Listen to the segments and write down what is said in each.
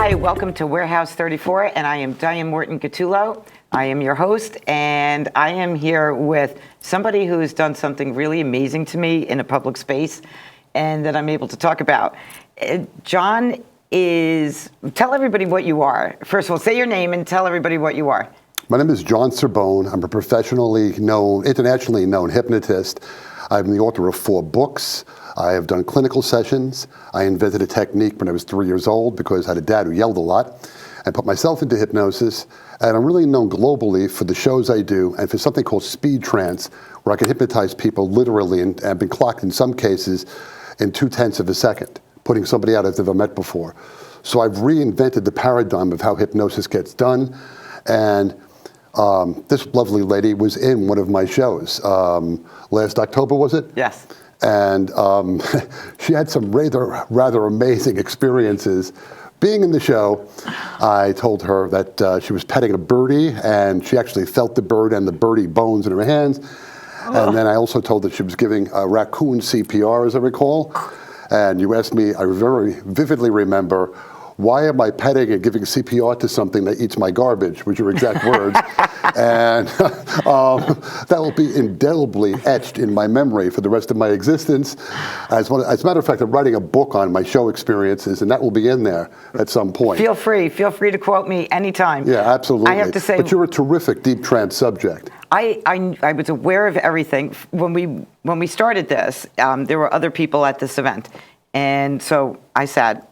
Hi, welcome to Warehouse 34, and I am Diane Morton-Gattullo. I am your host, and I am here with somebody who has done something really amazing to me in a public space, and that I'm able to talk about. John is, tell everybody what you are. First of all, say your name and tell everybody what you are. My name is John Cerbone. I'm a professionally known, internationally known hypnotist. I'm the author of 4 books. I have done clinical sessions. I invented a technique when I was 3 years old because I had a dad who yelled a lot, and put myself into hypnosis. And I'm really known globally for the shows I do and for something called speed trance, where I can hypnotize people literally, and I've been clocked in some cases in 0.2 of a second, putting somebody out I've never met before. So I've reinvented the paradigm of how hypnosis gets done. And this lovely lady was in one of my shows last October, was it? Yes. And she had some rather amazing experiences. Being in the show, I told her that she was petting a birdie, and she actually felt the bird and the birdie bones in her hands. Oh. And then I also told her she was giving a raccoon CPR, as I recall. And you asked me, I very vividly remember, why am I petting and giving CPR to something that eats my garbage, was your exact words. And that will be indelibly etched in my memory for the rest of my existence. As a matter of fact, I'm writing a book on my show experiences, and that will be in there at some point. Feel free to quote me anytime. Yeah, absolutely. I have to say, but you're a terrific deep trance subject. I was aware of everything. When we started this, there were other people at this event. And so I sat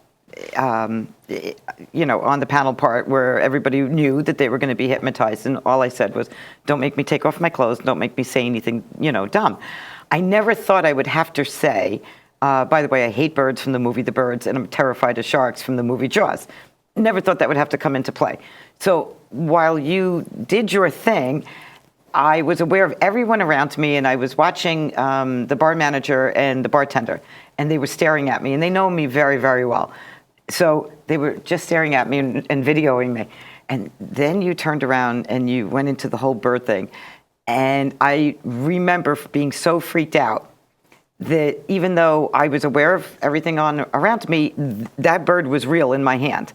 on the panel part where everybody knew that they were going to be hypnotized, and all I said was, don't make me take off my clothes, don't make me say anything, dumb. I never thought I would have to say, by the way, I hate birds from the movie The Birds, and I'm terrified of sharks from the movie Jaws. Never thought that would have to come into play. So while you did your thing, I was aware of everyone around me, and I was watching the bar manager and the bartender, and they were staring at me, and they know me very, very well. So they were just staring at me and videoing me. And then you turned around and you went into the whole bird thing. And I remember being so freaked out that even though I was aware of everything around me, that bird was real in my hand.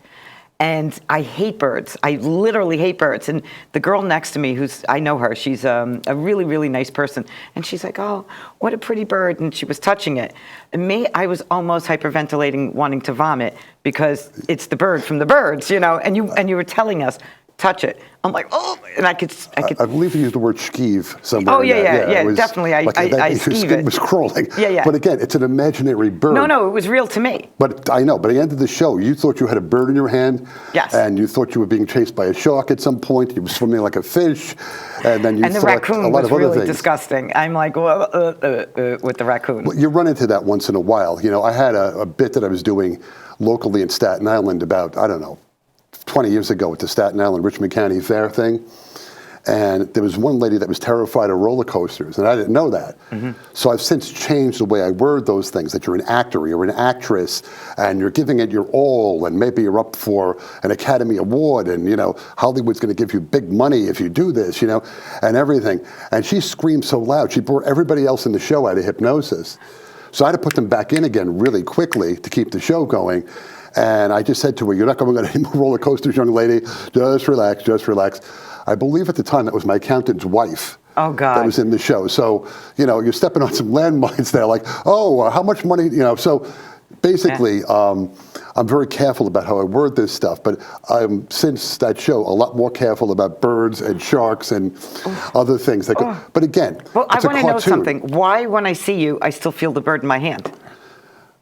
And I hate birds. I literally hate birds. And the girl next to me, I know her, she's a really, really nice person. And she's like, oh, what a pretty bird. And she was touching it. And me, I was almost hyperventilating, wanting to vomit, because it's the bird from the birds, and you were telling us, touch it. I'm like, oh, and I could. I believe you used the word skeeve somewhere. Oh, yeah, was, definitely. I skeeve it. Skin was crawling. Yeah. But again, it's an imaginary bird. No, it was real to me. But I know, but at the end of the show, you thought you had a bird in your hand. Yes. And you thought you were being chased by a shark at some point. You were swimming like a fish. And then you and the thought raccoon a lot was of other really things. disgusting. I'm like, with the raccoon. Well, you run into that once in a while. I had a bit that I was doing locally in Staten Island about, 20 years ago at the Staten Island Richmond County Fair thing. And there was one lady that was terrified of roller coasters, and I didn't know that. Mm-hmm. So I've since changed the way I word those things, that you're an actor, you're an actress, and you're giving it your all, and maybe you're up for an Academy Award, and Hollywood's going to give you big money if you do this, and everything. And she screamed so loud, she brought everybody else in the show out of hypnosis. So I had to put them back in again really quickly to keep the show going. And I just said to her, you're not going on any more roller coasters, young lady. Just relax, just relax. I believe at the time that was my accountant's wife. Oh, God. That was in the show. So, you're stepping on some landmines there, like, oh, how much money, So basically, yeah. I'm very careful about how I word this stuff. But I'm, since that show, a lot more careful about birds and sharks and other things. But again, well, I want to know something. Why, when I see you, I still feel the bird in my hand?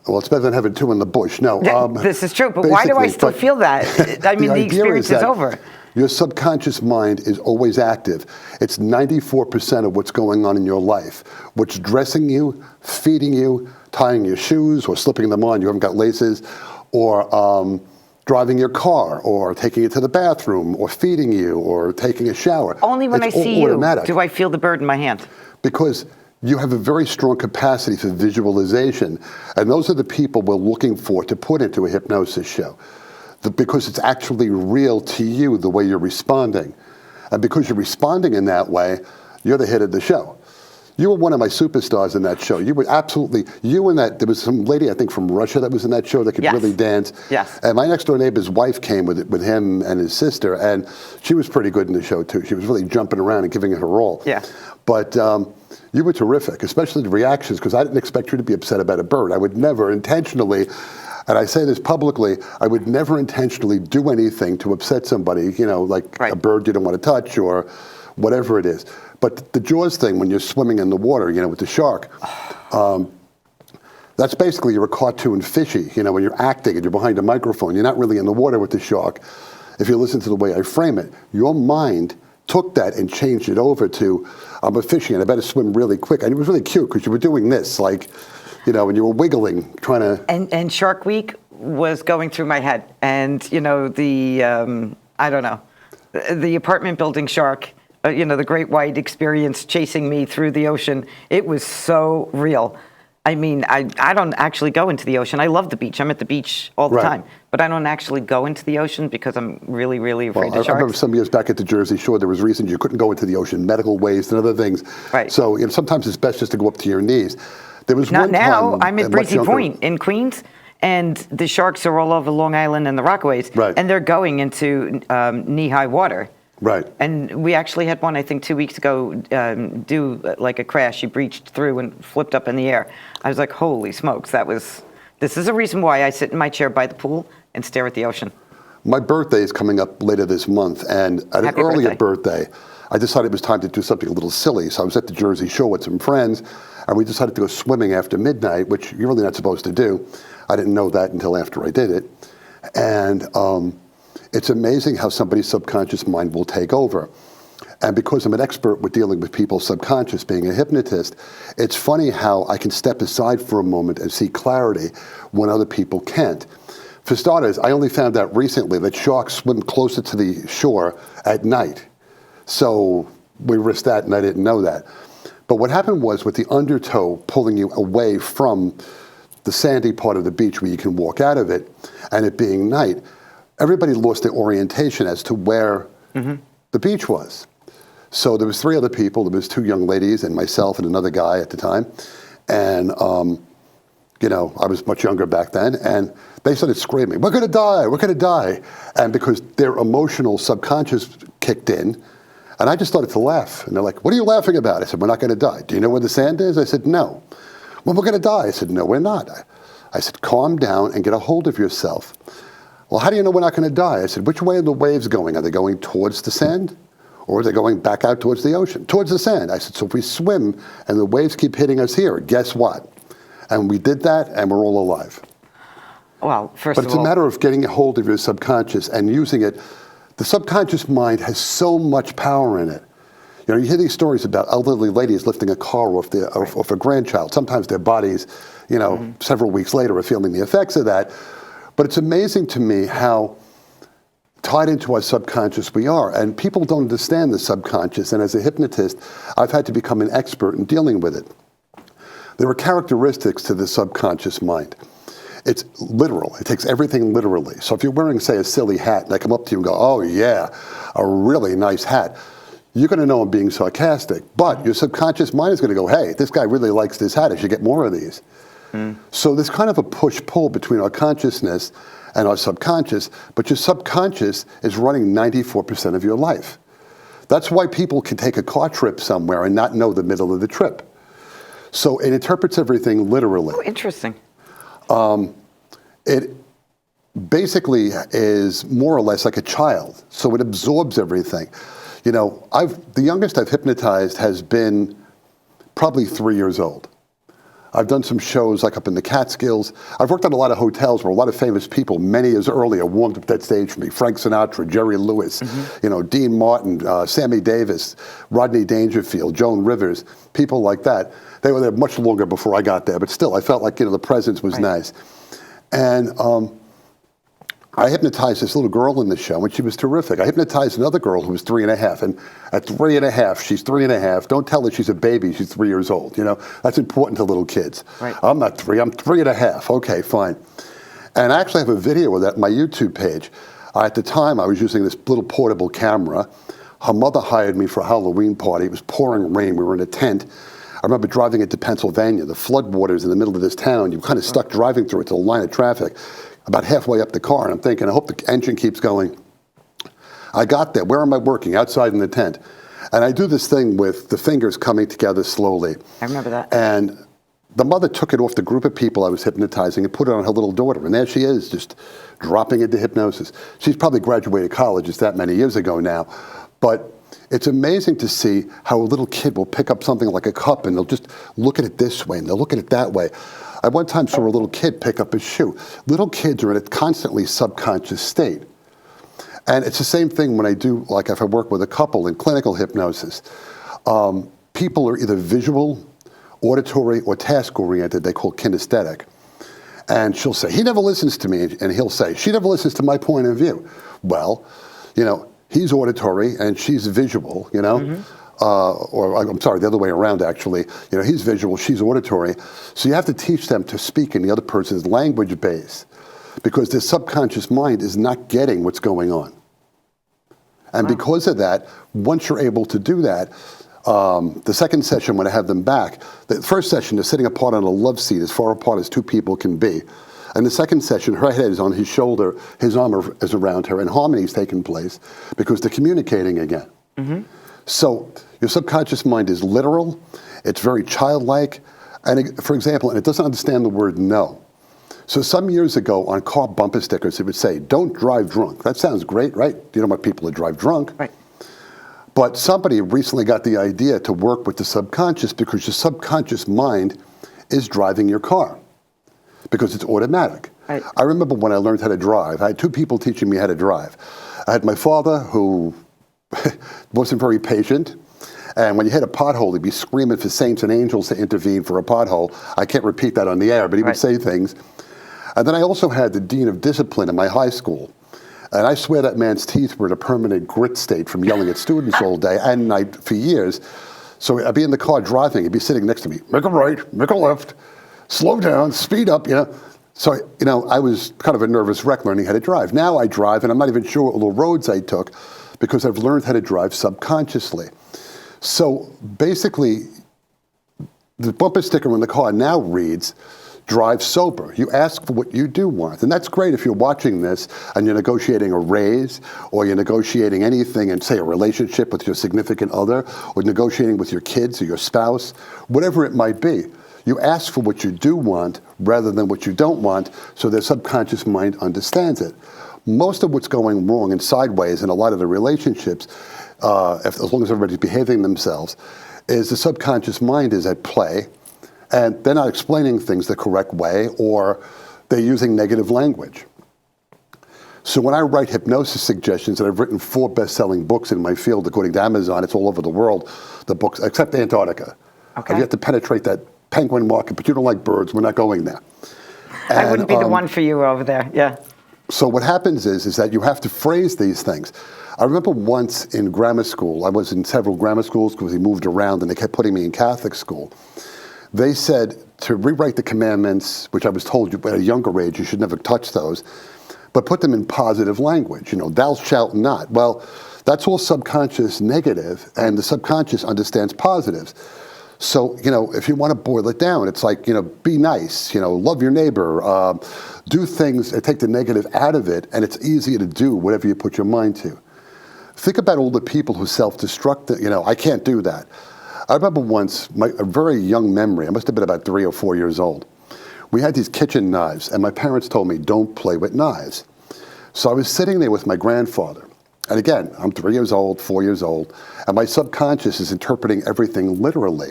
Well, it's better than having 2 in the bush. No, this is true, but why do I still feel that? I mean, the experience is over. Your subconscious mind is always active. It's 94% of what's going on in your life. What's dressing you, feeding you, tying your shoes or slipping them on, you haven't got laces, or driving your car, or taking it to the bathroom, or feeding you, or taking a shower. Only when I see you do I feel the bird in my hand. Because you have a very strong capacity for visualization. And those are the people we're looking for to put into a hypnosis show. Because it's actually real to you, the way you're responding. And because you're responding in that way, you're the hit of the show. You were one of my superstars in that show. You were absolutely, you and that, there was some lady, I think, from Russia that was in that show that could Yes. really dance. Yes. And my next door neighbor's wife came with him and his sister, and she was pretty good in the show, too. She was really jumping around and giving it her all. Yeah. But you were terrific, especially the reactions, because I didn't expect you to be upset about a bird. I would never intentionally, and I say this publicly, I would never intentionally do anything to upset somebody, you know, like Right. a bird you don't want to touch or whatever it is. But the Jaws thing, when you're swimming in the water, you know, with the shark, that's basically you're a cartoon fishy. You know, when you're acting and you're behind a microphone, you're not really in the water with the shark. If you listen to the way I frame it, your mind took that and changed it over to, I'm a fishy and I better swim really quick. And it was really cute because you were doing this, like, you know, and you were wiggling, trying to... And Shark Week was going through my head. And, you know, I don't know, the apartment building shark, you know, the great white experience chasing me through the ocean, it was so real. I mean, I don't actually go into the ocean. I love the beach. I'm at the beach all the Right. time. But I don't actually go into the ocean because I'm really, really afraid Well, of I remember sharks. some years back at the Jersey Shore, there was reasons you couldn't go into the ocean, medical waste and other things. Right. So, you know, sometimes it's best just to go up to your knees. There was Not one now. time, I'm at much Breezy younger- Point in Queens, and the sharks are all over Long Island and the Rockaways, Right. and they're going into knee-high water. Right. And we actually had one, I think, 2 weeks ago, do like a crash. She breached through and flipped up in the air. I was like, holy smokes, this is a reason why I sit in my chair by the pool and stare at the ocean. My birthday is coming up later this month, and at an Happy earlier birthday, I decided it was time to do something a little silly. So I was at the Jersey Shore with some friends, and we decided to go swimming after midnight, which you're really not supposed to do. I didn't know that until after I did it. And it's amazing how somebody's subconscious mind will take over. And because I'm an expert with dealing with people's subconscious, being a hypnotist, it's funny how I can step aside for a moment and see clarity when other people can't. For starters, I only found out recently that sharks swim closer to the shore at night. So we risked that, and I didn't know that. But what happened was with the undertow pulling you away from the sandy part of the beach where you can walk out of it, and it being night, everybody lost their orientation as to where the beach was. So there was 3 other people. There was 2 young ladies and myself and another guy at the time. And, you know, I was much younger back then. And they started screaming, we're going to die, we're going to die. And because their emotional subconscious kicked in, and I just started to laugh. And they're like, what are you laughing about? I said, we're not going to die. Do you know where the sand is? I said, no. Well, we're going to die. I said, no, we're not. I said, calm down and get a hold of yourself. Well, how do you know we're not going to die? I said, which way are the waves going? Are they going towards the sand? Or are they going back out towards the ocean? Towards the sand. I said, so if we swim and the waves keep hitting us here, guess what? And we did that, and we're all alive. Well, first But of it's all, a matter of getting a hold of your subconscious and using it. The subconscious mind has so much power in it. You know, you hear these stories about elderly ladies lifting a car off a grandchild. Sometimes their bodies, you know, several weeks later are feeling the effects of that. But it's amazing to me how tied into our subconscious we are. And people don't understand the subconscious. And as a hypnotist, I've had to become an expert in dealing with it. There are characteristics to the subconscious mind. It's literal. It takes everything literally. So if you're wearing, say, a silly hat, and I come up to you and go, oh, yeah, a really nice hat, you're going to know I'm being sarcastic. But your subconscious mind is going to go, hey, this guy really likes this hat. I should get more of these. So there's kind of a push-pull between our consciousness and our subconscious, but your subconscious is running 94% of your life. That's why people can take a car trip somewhere and not know the middle of the trip. So it interprets everything literally. oh, interesting. It basically is more or less like a child, so it absorbs everything. You know, the youngest I've hypnotized has been probably 3 years old. I've done some shows like up in the Catskills. I've worked at a lot of hotels where a lot of famous people many years earlier warmed up that stage for me. Frank Sinatra, Jerry Lewis, you know, Dean Martin, Sammy Davis, Rodney Dangerfield, Joan Rivers, people like that. They were there much longer before I got there, but still I felt like, you know, the presence was nice. And I hypnotized this little girl in the show, and she was terrific. I hypnotized another girl who was 3.5, and at 3.5, she's 3.5. Don't tell her she's a baby, she's 3 years old. You know, that's important to little kids. Right. I'm not 3, I'm 3.5. Okay, fine. And I actually have a video of that on my YouTube page. At the time, I was using this little portable camera. Her mother hired me for a Halloween party. It was pouring rain. We were in a tent. remember driving into Pennsylvania, the floodwaters in the middle of this town. You're kind of stuck driving through it to a line of traffic, about halfway up the car, and I'm thinking, I hope the engine keeps going. I got there. Where am I working? Outside in the tent. And I do this thing with the fingers coming together slowly. I remember that. And the mother took it off the group of people I was hypnotizing and put it on her little daughter. And there she is, just dropping into hypnosis. She's probably graduated college. It's that many years ago now. But it's amazing to see how a little kid will pick up something like a cup and they'll just look at it this way and they'll look at it that way. I one time saw a little kid pick up his shoe. Little kids are in a constantly subconscious state. And it's the same thing when I do, like if I work with a couple in clinical hypnosis. People are either visual, auditory, or task-oriented. They call kinesthetic. And she'll say, he never listens to me. And he'll say, she never listens to my point of view. Well, he's auditory and she's visual, or I'm sorry, the other way around, actually. He's visual, she's auditory. So you have to teach them to speak in the other person's language base because their subconscious mind is not getting what's going on. And because of that, once you're able to do that, the second session, when I have them back, the first session, they're sitting apart on a love seat, as far apart as two people can be. And the second session, her head is on his shoulder, his arm is around her, and harmony is taking place because they're communicating again. Mm-hmm. So your subconscious mind is literal, it's very childlike, and for example, and it doesn't understand the word no. So some years ago on car bumper stickers, it would say, don't drive drunk. That sounds great, right? You don't want people to drive drunk. Right. But somebody recently got the idea to work with the subconscious because your subconscious mind is driving your car because it's automatic. Right. I remember when I learned how to drive, I had two people teaching me how to drive. I had my father who wasn't very patient. And when you hit a pothole, he'd be screaming for saints and angels to intervene for a pothole. I can't repeat that on the air, but he would say things. And then I also had the dean of discipline in my high school. And I swear that man's teeth were in a permanent grit state from yelling at students all day and night for years. So I'd be in the car driving, he'd be sitting next to me, make a right, make a left, slow down, speed up, So, I was kind of a nervous wreck learning how to drive. Now I drive, and I'm not even sure what little roads I took because I've learned how to drive subconsciously. So basically, the bumper sticker in the car now reads, drive sober. You ask for what you do want. And that's great if you're watching this and you're negotiating a raise or you're negotiating anything in, say, a relationship with your significant other or negotiating with your kids or your spouse, whatever it might be. You ask for what you do want rather than what you don't want so their subconscious mind understands it. Most of what's going wrong and sideways in a lot of the relationships, as long as everybody's behaving themselves, is the subconscious mind is at play. And they're not explaining things the correct way, or they're using negative language. So when I write hypnosis suggestions, and I've written 4 best-selling books in my field, according to Amazon, it's all over the world, the books, except Antarctica. Okay. I've yet to penetrate that penguin market, but you don't like birds, we're not going there. And, I wouldn't be the one for you over there, yeah. So what happens is that you have to phrase these things. I remember once in grammar school, I was in several grammar schools because we moved around and they kept putting me in Catholic school. They said to rewrite the commandments, which I was told at a younger age, you should never touch those, but put them in positive language. Thou shalt not. Well, that's all subconscious negative, and the subconscious understands positives. So, if you want to boil it down, it's like, be nice, love your neighbor, do things and take the negative out of it, and it's easier to do whatever you put your mind to. Think about all the people who self-destruct, I can't do that. I remember once, a very young memory, I must have been about 3 or 4 years old. We had these kitchen knives, and my parents told me, don't play with knives. So I was sitting there with my grandfather. And again, I'm 3 years old, 4 years old, and my subconscious is interpreting everything literally.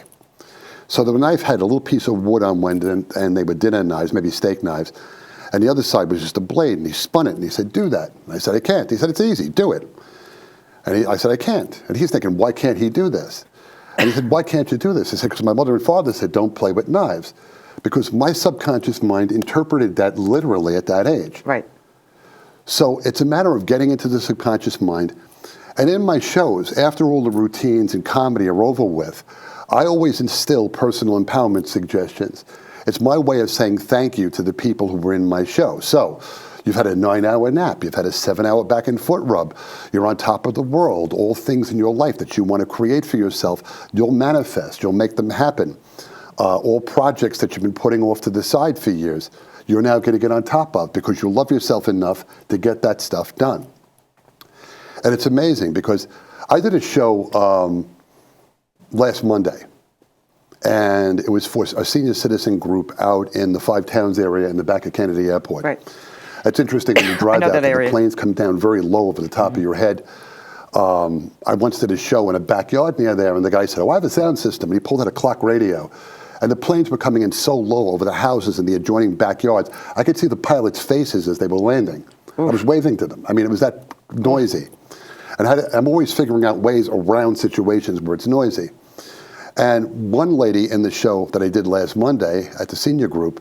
So the knife had a little piece of wood on one end, and they were dinner knives, maybe steak knives, and the other side was just a blade, and he spun it, and he said, do that. And I said, I can't. He said, it's easy, do it. And I said, I can't. And he's thinking, why can't he do this? And he said, why can't you do this? I said, because my mother and father said, don't play with knives. Because my subconscious mind interpreted that literally at that age. Right. So it's a matter of getting into the subconscious mind. And in my shows, after all the routines and comedy are over with, I always instill personal empowerment suggestions. It's my way of saying thank you to the people who were in my show. So You've had a 9-hour nap. You've had a 7-hour back and foot rub. You're on top of the world. All things in your life that you want to create for yourself, you'll manifest. You'll make them happen. All projects that you've been putting off to the side for years, you're now going to get on top of because you love yourself enough to get that stuff done. And it's amazing because I did a show last Monday. And it was for a senior citizen group out in the Five Towns area in the back of Kennedy Airport. Right. It's interesting when you drive out there, the planes come down very low over the top of your head. I once did a show in a backyard near there, and the guy said, "Oh, I have a sound system." And he pulled out a clock radio. And the planes were coming in so low over the houses in the adjoining backyards, I could see the pilots' faces as they were landing. Oof. I was waving to them. I mean, it was that noisy. And I'm always figuring out ways around situations where it's noisy. And one lady in the show that I did last Monday at the senior group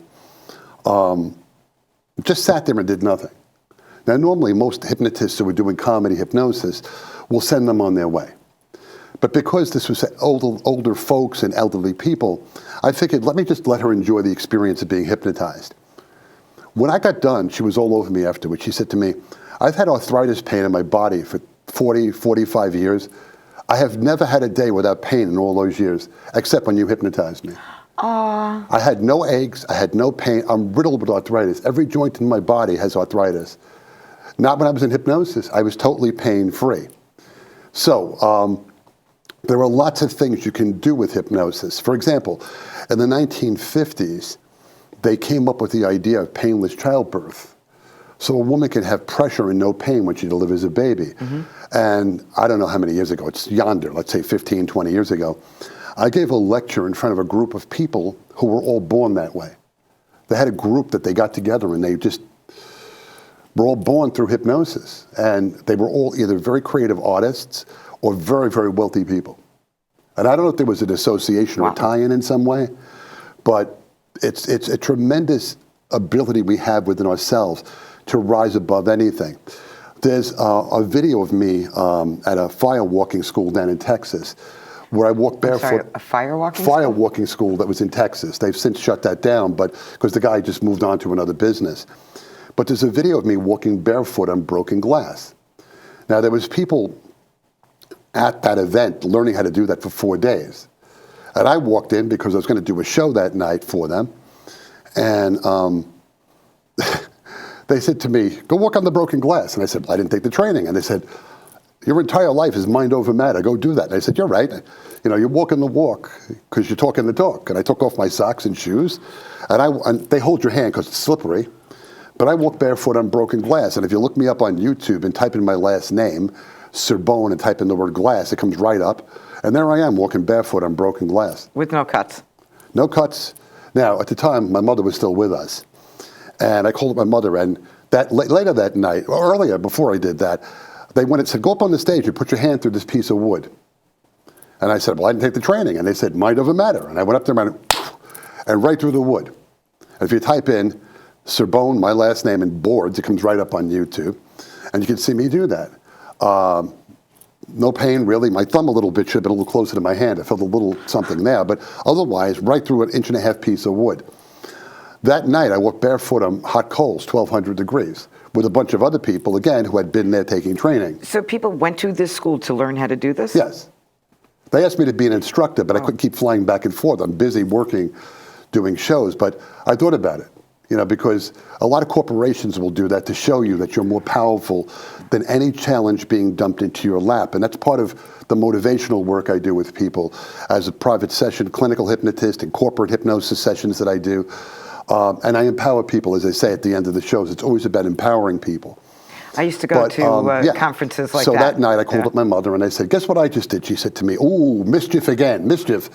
just sat there and did nothing. Now, normally most hypnotists who are doing comedy hypnosis will send them on their way. But because this was older folks and elderly people, I figured, let me just let her enjoy the experience of being hypnotized. When I got done, she was all over me afterwards. She said to me, "I've had arthritis pain in my body for 40, 45 years. I have never had a day without pain in all those years, except when you hypnotized me." Aww. I had no aches, I had no pain. I'm riddled with arthritis. Every joint in my body has arthritis. Not when I was in hypnosis. I was totally pain-free. So there are lots of things you can do with hypnosis. For example, in the 1950s, they came up with the idea of painless childbirth. So a woman can have pressure and no pain when she delivers a baby. Mm-hmm. And I don't know how many years ago, it's yonder, let's say 15, 20 years ago, I gave a lecture in front of a group of people who were all born that way. They had a group that they got together and they just were all born through hypnosis. And they were all either very creative artists or very, very wealthy people. And I don't know if there was an association or tie-in in some way, but it's a tremendous ability we have within ourselves to rise above anything. There's a video of me at a fire walking school down in Texas where I walked barefoot. Sorry, a fire walking school? Fire walking school that was in Texas. They've since shut that down, but because the guy just moved on to another business. But there's a video of me walking barefoot on broken glass. Now, there was people at that event learning how to do that for 4 days. And I walked in because I was going to do a show that night for them. And they said to me, "Go walk on the broken glass." And I said, "I didn't take the training." And they said, "Your entire life is mind over matter. Go do that." And I said, "You're right. You know, you're walking the walk because you're talking the talk." And I took off my socks and shoes. And they hold your hand because it's slippery. But I walk barefoot on broken glass. And if you look me up on YouTube and type in my last name, Cerbone, and type in the word glass, it comes right up. And there I am walking barefoot on broken glass. With no cuts? No cuts. Now, at the time, my mother was still with us. And I called up my mother, and later that night, or earlier, before I did that, they went and said, "Go up on the stage and put your hand through this piece of wood." And I said, "Well, I didn't take the training." And they said, "Mind over matter." And I went up there and right through the wood. And if you type in Cerbone, my last name, and boards, it comes right up on YouTube. And you can see me do that. No pain, really. My thumb a little bit should have been a little closer to my hand. I felt a little something there. But otherwise, right through an 1.5 inch piece of wood. That night, I walked barefoot on hot coals, 1,200 degrees, with a bunch of other people, again, who had been there taking training. So people went to this school to learn how to do this? Yes. They asked me to be an instructor, but I couldn't keep flying back and forth. I'm busy working, doing shows. But I thought about it, you know, because a lot of corporations will do that to show you that you're more powerful than any challenge being dumped into your lap. And that's part of the motivational work I do with people as a private session, clinical hypnotist, and corporate hypnosis sessions that I do. And I empower people, as I say at the end of the shows. It's always about empowering people. I used to go to conferences like that. So that night I called up my mother and I said, "Guess what I just did?" She said to me, "Ooh, mischief again, mischief."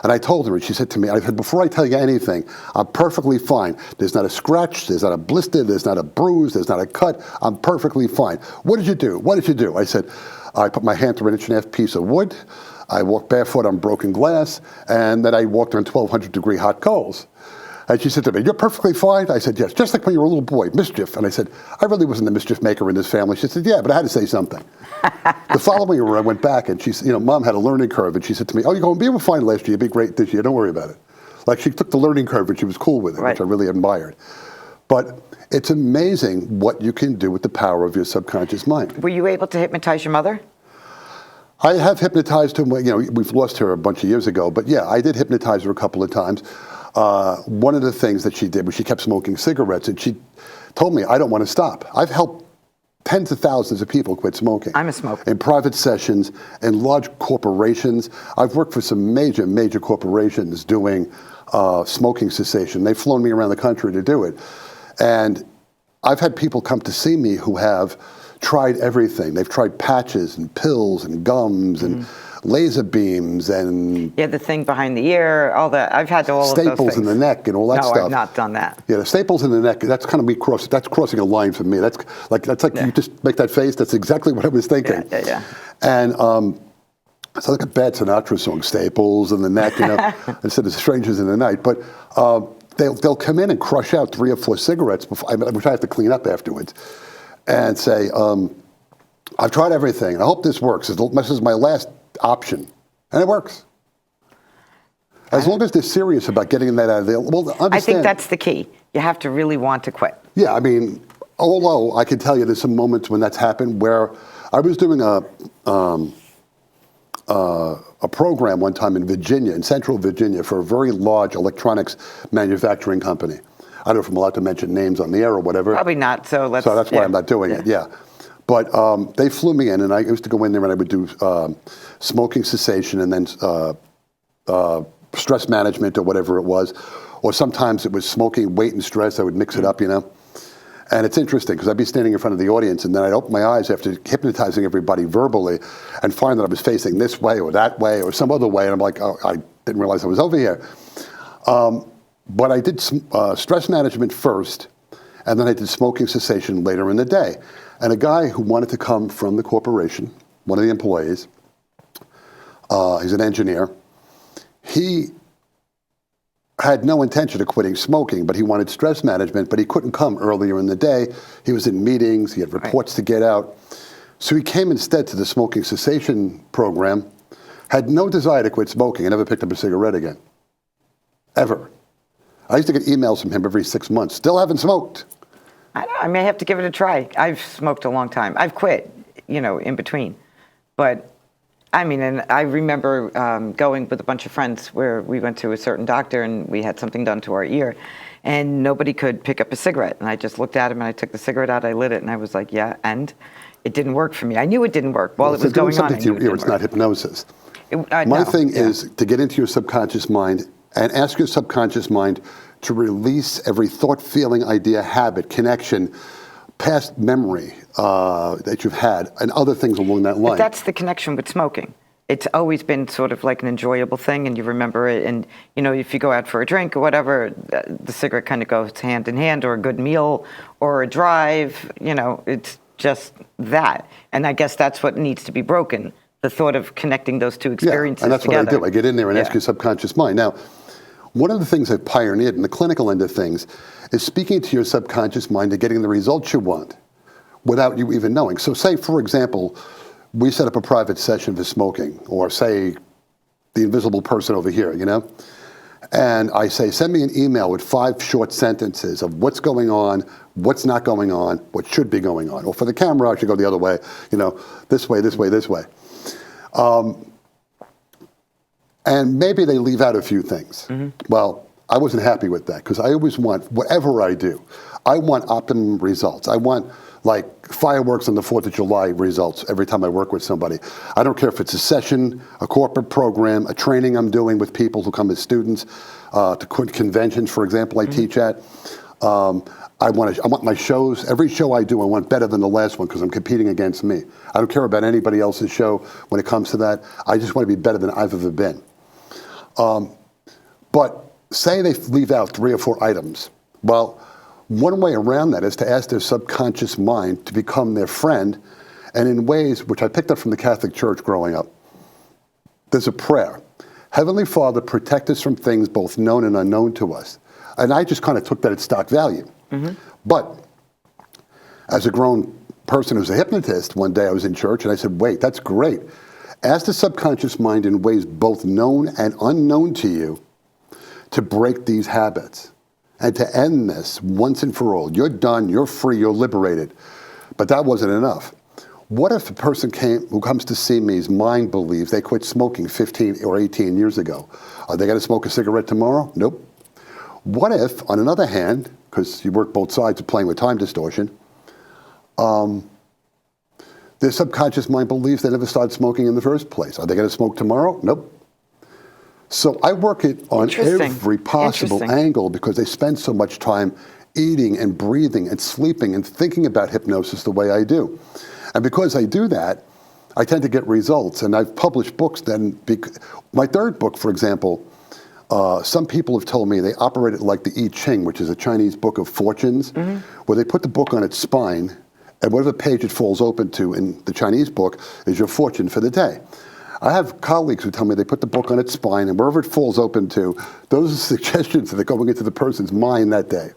And I told her, and she said to me, I said, "Before I tell you anything, I'm perfectly fine. There's not a scratch, there's not a blister, there's not a bruise, there's not a cut. I'm perfectly fine. What did you do? What did you do?" I said, "I put my hand through an 1.5 inch piece of wood. I walked barefoot on broken glass, and then I walked on 1,200 degree hot coals." And she said to me, "You're perfectly fine?" I said, "Yes, just like when you were a little boy, mischief." And I said, "I really wasn't the mischief maker in this family." She said, "Yeah, but I had to say something." The following year, I went back, and she said, "You know, Mom had a learning curve." And she said to me, "Oh, you're going to be fine last year. You'll be great this year. Don't worry about it." Like, she took the learning curve, and she was cool with it, which I really admired. But It's amazing what you can do with the power of your subconscious mind. Were you able to hypnotize your mother? I have hypnotized her. You know, we've lost her a bunch of years ago, but yeah, I did hypnotize her a couple of times. One of the things that she did was she kept smoking cigarettes, and she told me, I don't want to stop. I've helped tens of thousands of people quit smoking. I'm a smoker. In private sessions, in large corporations. I've worked for some major corporations doing smoking cessation. They've flown me around the country to do it. And I've had people come to see me who have tried everything. They've tried patches and pills and gums and laser beams and Yeah, the thing behind the ear, all that. I've had all of those staples in things. the neck and all that stuff. No, I've not done that. Yeah, the staples in the neck, that's kind of that's crossing a line for me. That's like you just make that face, that's exactly what I was thinking. Yeah. And it's like a bad Sinatra song, staples in the neck, you know, instead of strangers in the night. But they'll come in and crush out 3 or 4 cigarettes, which I have to clean up afterwards, and say, I've tried everything, and I hope this works. This is my last option. And it works. As long as they're serious about getting that out of there. Well, understand. I think that's the key. You have to really want to quit. Yeah, I mean, although I can tell you there's some moments when that's happened where I was doing a program one time in Virginia, in central Virginia, for a very large electronics manufacturing company. I don't know if I'm allowed to mention names on the air or whatever. Probably not, so let's... So that's why I'm not doing it, yeah. But they flew me in, and I used to go in there and I would do smoking cessation and then stress management or whatever it was. Or sometimes it was smoking, weight, and stress. I would mix it up, you know. And it's interesting because I'd be standing in front of the audience and then I'd open my eyes after hypnotizing everybody verbally and find that I was facing this way or that way or some other way. And I'm like, oh, I didn't realize I was over here. But I did stress management first, and then I did smoking cessation later in the day. And a guy who wanted to come from the corporation, one of the employees, he's an engineer, he had no intention of quitting smoking, but he wanted stress management, but he couldn't come earlier in the day. He was in meetings, he had reports to get out. So he came instead to the smoking cessation program, had no desire to quit smoking, and never picked up a cigarette again. Ever. I used to get emails from him every 6 months. Still haven't smoked. I may have to give it a try. I've smoked a long time. I've quit, you know, in between. But, I mean, and I remember going with a bunch of friends where we went to a certain doctor and we had something done to our ear, and nobody could pick up a cigarette. And I just looked at him and I took the cigarette out, I lit it, and I was like, yeah, and it didn't work for me. I knew it didn't work while it was going on. To your ear, it's not hypnosis. My thing is to get into your subconscious mind and ask your subconscious mind to release every thought, feeling, idea, habit, connection, past memory that you've had, and other things along that line. But that's the connection with smoking. It's always been sort of like an enjoyable thing, and you remember it. And, you know, if you go out for a drink or whatever, the cigarette kind of goes hand in hand, or a good meal, or a drive, you know, it's just that. And I guess that's what needs to be broken, the thought of connecting those two experiences and that's together. what I do. I get in there and ask your subconscious mind. Now, one of the things I've pioneered in the clinical end of things is speaking to your subconscious mind and getting the results you want without you even knowing. So say, for example, we set up a private session for smoking, or say the invisible person over here, you know? And I say, send me an email with 5 short sentences of what's going on, what's not going on, what should be going on. Or for the camera, I should go the other way, you know, this way, this way, this way. And maybe they leave out a few things. Well, I wasn't happy with that because I always want, whatever I do, I want optimum results. I want like fireworks on the 4th of July results every time I work with somebody. I don't care if it's a session, a corporate program, a training I'm doing with people who come as students, to conventions, for example, I teach at. I want my shows, every show I do, I want better than the last one because I'm competing against me. I don't care about anybody else's show when it comes to that. I just want to be better than I've ever been. But say they leave out 3 or 4 items. Well, one way around that is to ask their subconscious mind to become their friend, and in ways which I picked up from the Catholic Church growing up. There's a prayer. Heavenly Father, protect us from things both known and unknown to us. And I just kind of took that at stock value. But as a grown person who's a hypnotist, one day I was in church and I said, wait, that's great. Ask the subconscious mind in ways both known and unknown to you to break these habits. and to end this once and for all. You're done, you're free, you're liberated. But that wasn't enough. What if a person who comes to see me's mind believes they quit smoking 15 or 18 years ago? Are they going to smoke a cigarette tomorrow? Nope. What if, on another hand, because you work both sides of playing with time distortion, their subconscious mind believes they never started smoking in the first place. Are they going to smoke tomorrow? Nope. So I work it on every possible angle because they spend so much time eating and breathing and sleeping and thinking about hypnosis the way I do. And because I do that, I tend to get results. And I've published books then. My third book, for example, some people have told me they operate it like the I Ching, which is a Chinese book of fortunes, where they put the book on its spine, and whatever page it falls open to in the Chinese book is your fortune for the day. I have colleagues who tell me they put the book on its spine, and wherever it falls open to, those are suggestions that are going into the person's mind that day.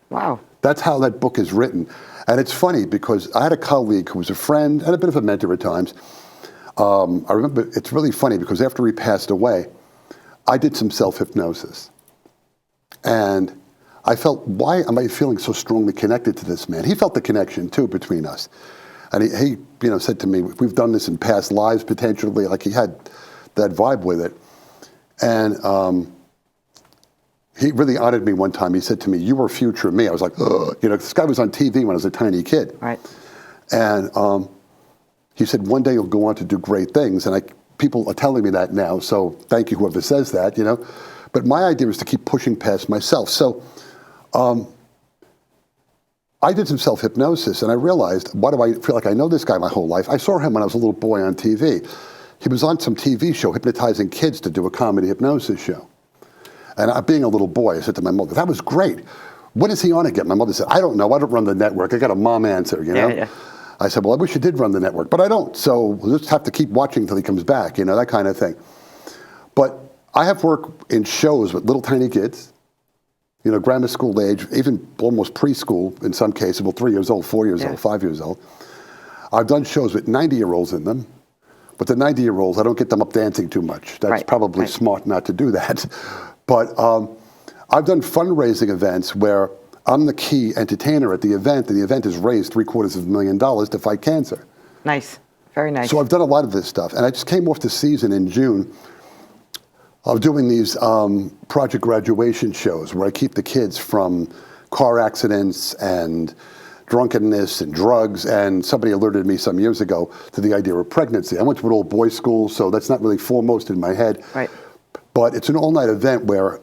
Wow. That's how that book is written. And it's funny because I had a colleague who was a friend and a bit of a mentor at times. I remember, it's really funny because after he passed away, I did some self-hypnosis. And I felt, why am I feeling so strongly connected to this man? He felt the connection, too, between us. And he said to me, we've done this in past lives, potentially. Like, he had that vibe with it. And he really honored me one time. He said to me, "You were future me." I was like, ugh. This guy was on TV when I was a tiny kid. Right. And he said, "One day you'll go on to do great things." And people are telling me that now, so thank you, whoever says that, But my idea is to keep pushing past myself. So I did some self-hypnosis, and I realized, why do I feel like I know this guy my whole life? I saw him when I was a little boy on TV. He was on some TV show hypnotizing kids to do a comedy hypnosis show. And being a little boy, I said to my mother, "That was great. When is he on again?" My mother said, "I don't know. I don't run the network." I got a mom answer, Yeah. I said, "Well, I wish you did run the network, but I don't. So we'll just have to keep watching until he comes back," that kind of thing. But I have worked in shows with little tiny kids, grammar school age, even almost preschool in some cases, 3 years old, 4 years old, 5 years old. I've done shows with 90-year-olds in them. But the 90-year-olds, I don't get them up dancing too much. That's probably smart not to do that. But I've done fundraising events where I'm the key entertainer at the event, and the event has raised $750,000 to fight cancer. Nice. Very nice. So I've done a lot of this stuff. And I just came off the season in June of doing these project graduation shows where I keep the kids from car accidents and drunkenness and drugs. And somebody alerted me some years ago to the idea of pregnancy. I went to an old boys' school, so that's not really foremost in my head. Right. But it's an all-night event where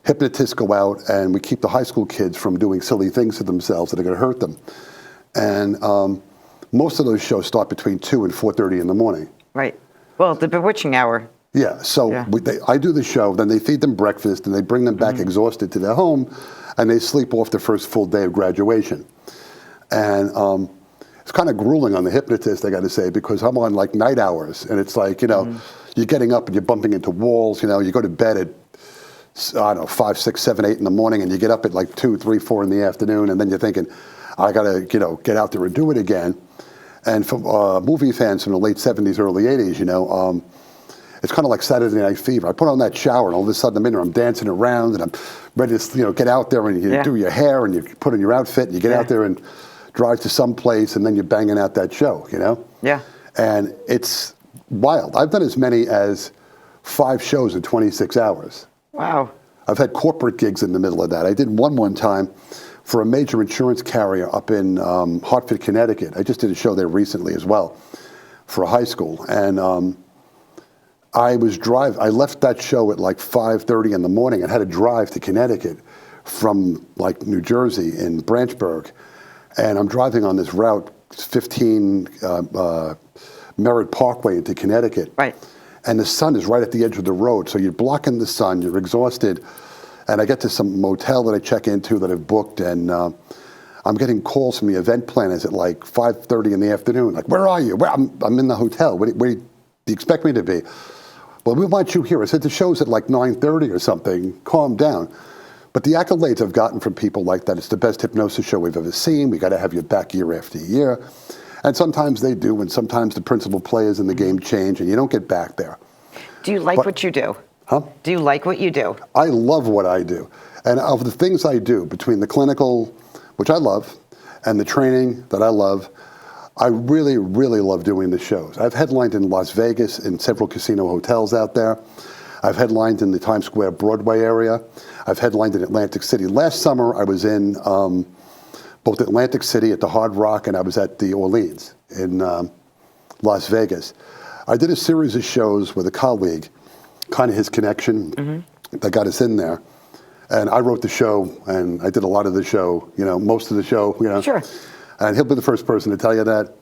hypnotists go out and we keep the high school kids from doing silly things to themselves that are going to hurt them. And most of those shows start between 2 and 4:30 in the morning. Right. Well, the bewitching hour. Yeah, so I do the show, then they feed them breakfast, and they bring them back exhausted to their home, and they sleep off the first full day of graduation. And it's kind of grueling on the hypnotist, I got to say, because I'm on like night hours, and it's like, you're getting up and you're bumping into walls, you go to bed at, I don't know, 5, 6, 7, 8 in the morning, and you get up at like 2, 3, 4 in the afternoon, and then you're thinking, I got to, get out there and do it again. And for movie fans from the late 70s, early 80s, it's kind of like Saturday Night Fever. I put on that shower, and all of a sudden I'm in there, I'm dancing around, and I'm ready to, get out there, and you do your hair, and you put on your outfit, and you get out there and drive to some place, and then you're banging out that show, Yeah. And it's wild. I've done as many as 5 shows in 26 hours. Wow. I've had corporate gigs in the middle of that. I did one time for a major insurance carrier up in Hartford, Connecticut. I just did a show there recently as well for a high school. And I left that show at like 5:30 in the morning and had to drive to Connecticut from like New Jersey in Branchburg. And I'm driving on this route, 15 Merritt Parkway into Connecticut. Right. And the sun is right at the edge of the road. So you're blocking the sun, you're exhausted. And I get to some motel that I check into that I've booked, and I'm getting calls from the event planners at like 5:30 in the afternoon. Like, where are you? I'm in the hotel. Where do you expect me to be? Well, we want you here. I said, the show's at like 9:30 or something. Calm down. But the accolades I've gotten from people like that, it's the best hypnosis show we've ever seen. We got to have you back year after year. And sometimes they do, and sometimes the principal players in the game change, and you don't get back there. Do you like what you do? Huh? Do you like what you do? I love what I do. And of the things I do, between the clinical, which I love, and the training that I love, I really, really love doing the shows. I've headlined in Las Vegas in several casino hotels out there. I've headlined in the Times Square Broadway area. I've headlined in Atlantic City. Last summer, I was in both Atlantic City at the Hard Rock, and I was at the Orleans in Las Vegas. I did a series of shows with a colleague, kind of his connection that got us in there. And I wrote the show, and I did a lot of the show, most of the show, Sure. And he'll be the first person to tell you that.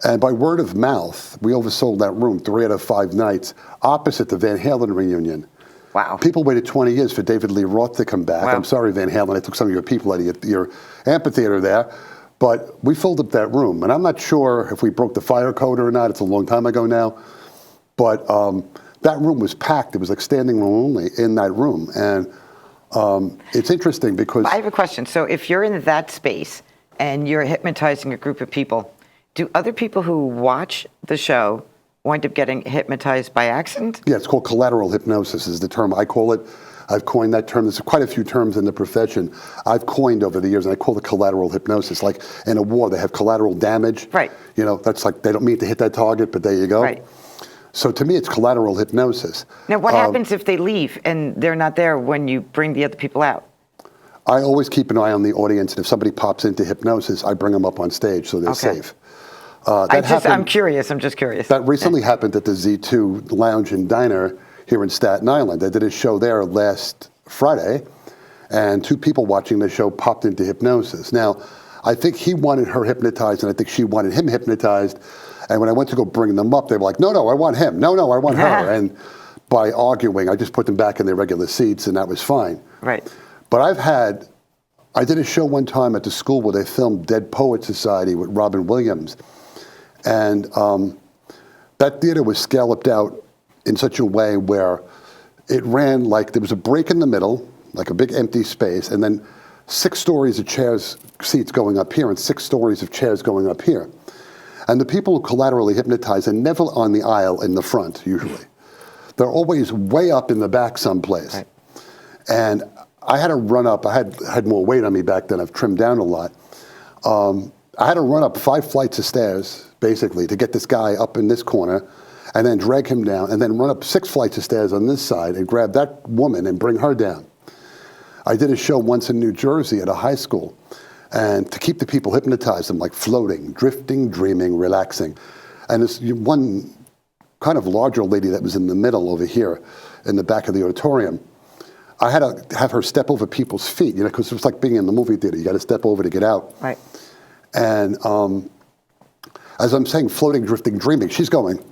And by word of mouth, we oversold that room 3 out of 5 nights, opposite the Van Halen reunion. Wow. People waited 20 years for David Lee Roth to come back. Wow. I'm sorry, Van Halen, I took some of your people out of your amphitheater there. But we filled up that room. And I'm not sure if we broke the fire code or not. It's a long time ago now. But that room was packed. It was like standing room only in that room. And it's interesting because... I have a question. So if you're in that space and you're hypnotizing a group of people, do other people who watch the show wind up getting hypnotized by accident? Yeah, it's called collateral hypnosis is the term. I call it. I've coined that term. There's quite a few terms in the profession I've coined over the years, and I call it collateral hypnosis. Like in a war, they have collateral damage. Right. That's like they don't mean to hit that target, but there you go. Right. So to me, it's collateral hypnosis. Now, what happens if they leave and they're not there when you bring the other people out? I always keep an eye on the audience, and if somebody pops into hypnosis, I bring them up on stage so they're safe. I'm curious. I'm just curious. That recently happened at the Z2 Lounge and Diner here in Staten Island. I did a show there last Friday, and 2 people watching the show popped into hypnosis. Now, I think he wanted her hypnotized, and I think she wanted him hypnotized. And when I went to go bring them up, they were like, no, I want him. No, I want her. And by arguing, I just put them back in their regular seats, and that was fine. Right. But I did a show one time at the school where they filmed Dead Poets Society with Robin Williams. And that theater was scalloped out in such a way where it ran like there was a break in the middle, like a big empty space, and then 6 stories of seats going up here, and 6 stories of chairs going up here. And the people who collaterally hypnotize are never on the aisle in the front, usually. They're always way up in the back someplace. Right. And I had to run up. I had more weight on me back then. I've trimmed down a lot. I had to run up 5 flights of stairs, basically, to get this guy up in this corner, and then drag him down, and then run up 6 flights of stairs on this side and grab that woman and bring her down. I did a show once in New Jersey at a high school, and to keep the people hypnotized, them like floating, drifting, dreaming, relaxing. And this one kind of larger lady that was in the middle over here in the back of the auditorium, I had to have her step over people's feet, because it was like being in the movie theater. You got to step over to get out. Right. And as I'm saying, floating, drifting, dreaming, she's going.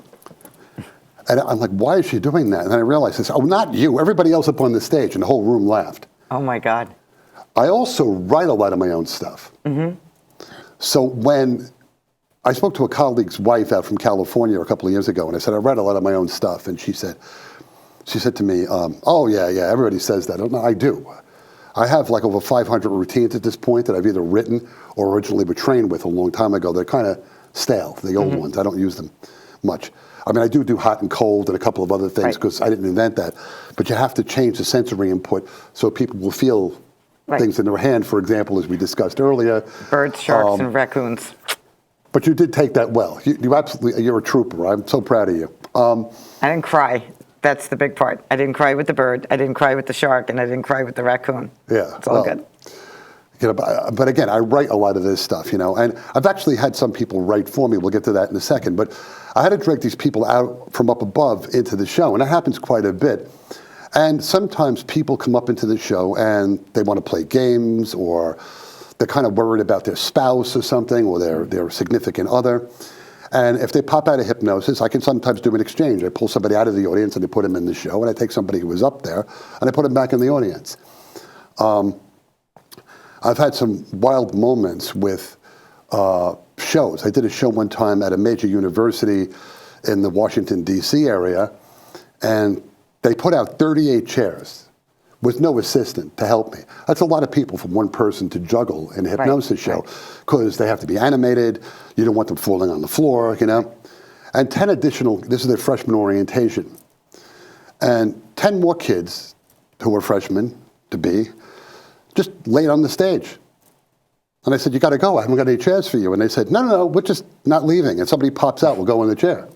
And I'm like, why is she doing that? And then I realized this, not you, everybody else up on the stage, and the whole room laughed. Oh my God. I also write a lot of my own stuff. Mm-hmm. So when I spoke to a colleague's wife out from California a couple of years ago, and I said, I write a lot of my own stuff. And she said to me, oh yeah, everybody says that. No, I do. I have like over 500 routines at this point that I've either written or originally were trained with a long time ago. They're kind of stale, the old ones. I don't use them much. I mean, I do hot and cold and a couple of other things because I didn't invent that. But you have to change the sensory input so people will feel things in their hand, for example, as we discussed earlier. Birds, sharks, and raccoons. But you did take that well. You're a trooper. I'm so proud of you. I didn't cry. That's the big part. I didn't cry with the bird. I didn't cry with the shark, and I didn't cry with the raccoon. Yeah, it's all good. But again, I write a lot of this stuff, and I've actually had some people write for me. We'll get to that in a second. But I had to drag these people out from up above into the show, and that happens quite a bit. And sometimes people come up into the show and they want to play games, or they're kind of worried about their spouse or something, or their significant other. And if they pop out of hypnosis, I can sometimes do an exchange. I pull somebody out of the audience and I put them in the show, and I take somebody who was up there and I put them back in the audience. I've had some wild moments with shows. I did a show one time at a major university in the Washington, D.C. area, and they put out 38 chairs with no assistant to help me. That's a lot of people for one person to juggle in a hypnosis show, because they have to be animated. You don't want them falling on the floor, And 10 additional, this is their freshman orientation. And 10 more kids who are freshmen to be, just lay it on the stage. And I said, you got to go. I haven't got any chairs for you. And they said, no, we're just not leaving. And somebody pops out, we'll go in the chair.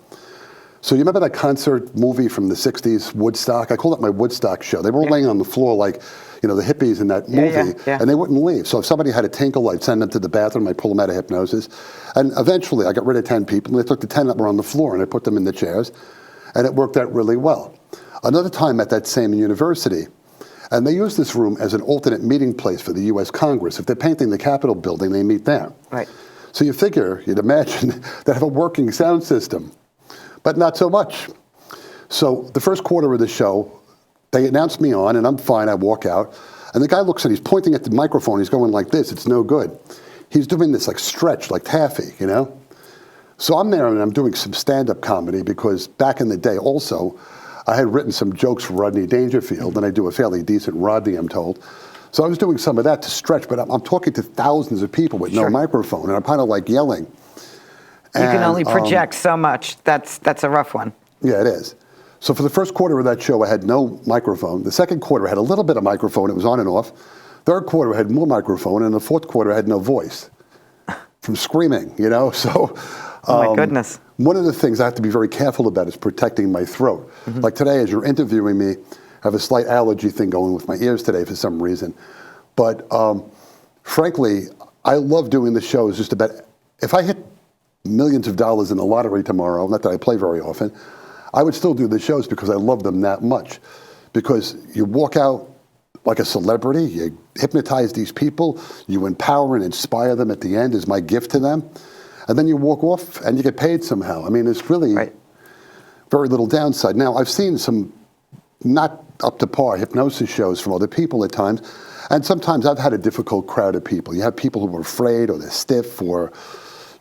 So you remember that concert movie from the 60s, Woodstock? I call it my Woodstock show. They were all laying on the floor like, the hippies in that movie, and they wouldn't leave. So if somebody had a tinkle, I'd send them to the bathroom, I'd pull them out of hypnosis. And eventually I got rid of 10 people, and I took the 10 that were on the floor, and I put them in the chairs, and it worked out really well. Another time at that same university, and they use this room as an alternate meeting place for the U.S. Congress. If they're painting the Capitol building, they meet there. Right. So you'd imagine, they have a working sound system, but not so much. So the first quarter of the show, they announced me on, and I'm fine. I walk out, and the guy looks at, he's pointing at the microphone. He's going like this. It's no good. He's doing this like stretch, like taffy, So I'm there, and I'm doing some stand-up comedy because back in the day also, I had written some jokes for Rodney Dangerfield, and I do a fairly decent Rodney, I'm told. So I was doing some of that to stretch, but I'm talking to thousands of people with no microphone, and I'm kind of like yelling. You can only project so much. That's a rough one. Yeah, it is. So for the first quarter of that show, I had no microphone. The second quarter, I had a little bit of microphone. It was on and off. Third quarter, I had more microphone. And the fourth quarter, I had no voice from screaming, So oh, my goodness. One of the things I have to be very careful about is protecting my throat. Mm-hmm. Like today, as you're interviewing me, I have a slight allergy thing going with my ears today for some reason. But frankly, I love doing the shows just about, if I hit millions of dollars in the lottery tomorrow, not that I play very often, I would still do the shows because I love them that much. Because you walk out like a celebrity, you hypnotize these people, you empower and inspire them at the end is my gift to them. And then you walk off and you get paid somehow. I mean, it's really very little downside. Now, I've seen some not up to par hypnosis shows from other people at times. And sometimes I've had a difficult crowd of people. You have people who are afraid or they're stiff or,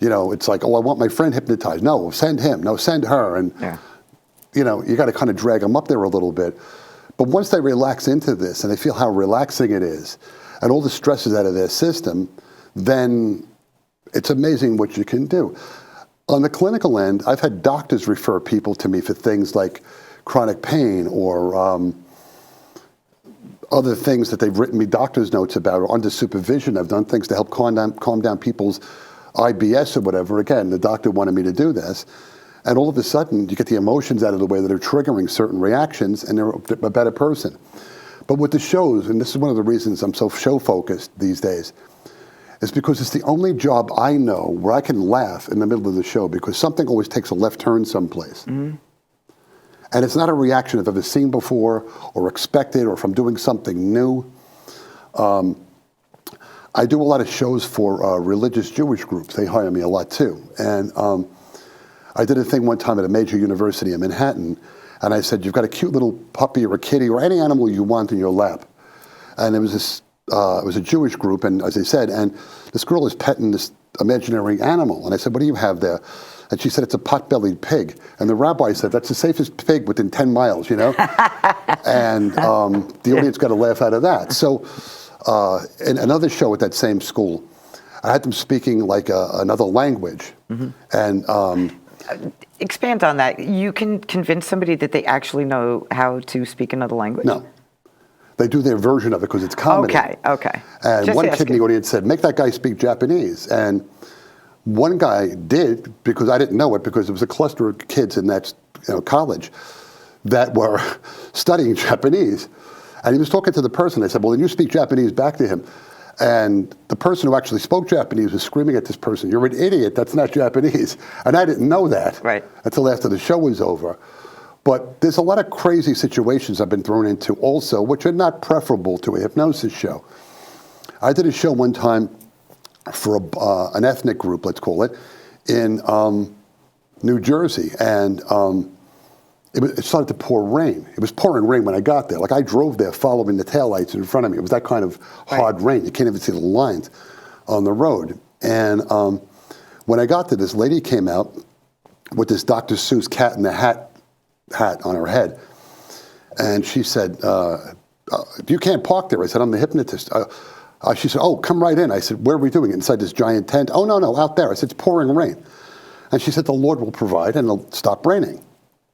it's like, oh, I want my friend hypnotized. No, send him. No, send her. And, you got to kind of drag them up there a little bit. But once they relax into this and they feel how relaxing it is and all the stress is out of their system, then it's amazing what you can do. On the clinical end, I've had doctors refer people to me for things like chronic pain or other things that they've written me doctor's notes about or under supervision. I've done things to help calm down people's IBS or whatever. Again, the doctor wanted me to do this. And all of a sudden, you get the emotions out of the way that are triggering certain reactions, and they're a better person. But with the shows, and this is one of the reasons I'm so show-focused these days, is because it's the only job I know where I can laugh in the middle of the show because something always takes a left turn someplace. Mm-hmm. And it's not a reaction I've ever seen before or expected or if I'm doing something new. I do a lot of shows for religious Jewish groups. They hire me a lot too. And I did a thing one time at a major university in Manhattan, and I said, you've got a cute little puppy or a kitty or any animal you want in your lap. And it was this, it was a Jewish group, and as I said, and this girl is petting this imaginary animal. And I said, what do you have there? And she said, it's a pot-bellied pig. And the rabbi said, that's the safest pig within 10 miles, And the audience got a laugh out of that. So in another show at that same school, I had them speaking like another language. Mm-hmm. And expand on that. You can convince somebody that they actually know how to speak another language? No. They do their version of it because it's comedy. Okay. And Just one asking. kid in the audience said, make that guy speak Japanese. And one guy did, because I didn't know it, because there was a cluster of kids in that college that were studying Japanese. And he was talking to the person. I said, well, then you speak Japanese back to him. And the person who actually spoke Japanese was screaming at this person, you're an idiot, that's not Japanese. And I didn't know that until after the show was over. But there's a lot of crazy situations I've been thrown into also, which are not preferable to a hypnosis show. I did a show one time for an ethnic group, let's call it, in New Jersey. And it started to pour rain. It was pouring rain when I got there. Like I drove there following the taillights in front of me. It was that kind of hard rain. You can't even see the lines on the road. And when I got there, this lady came out with this Dr. Seuss cat in the hat on her head. And she said, you can't park there. I said, I'm the hypnotist. She said, oh, come right in. I said, where are we doing it? Inside this giant tent? Oh, no, out there. I said, it's pouring rain. And she said, the Lord will provide and it'll stop raining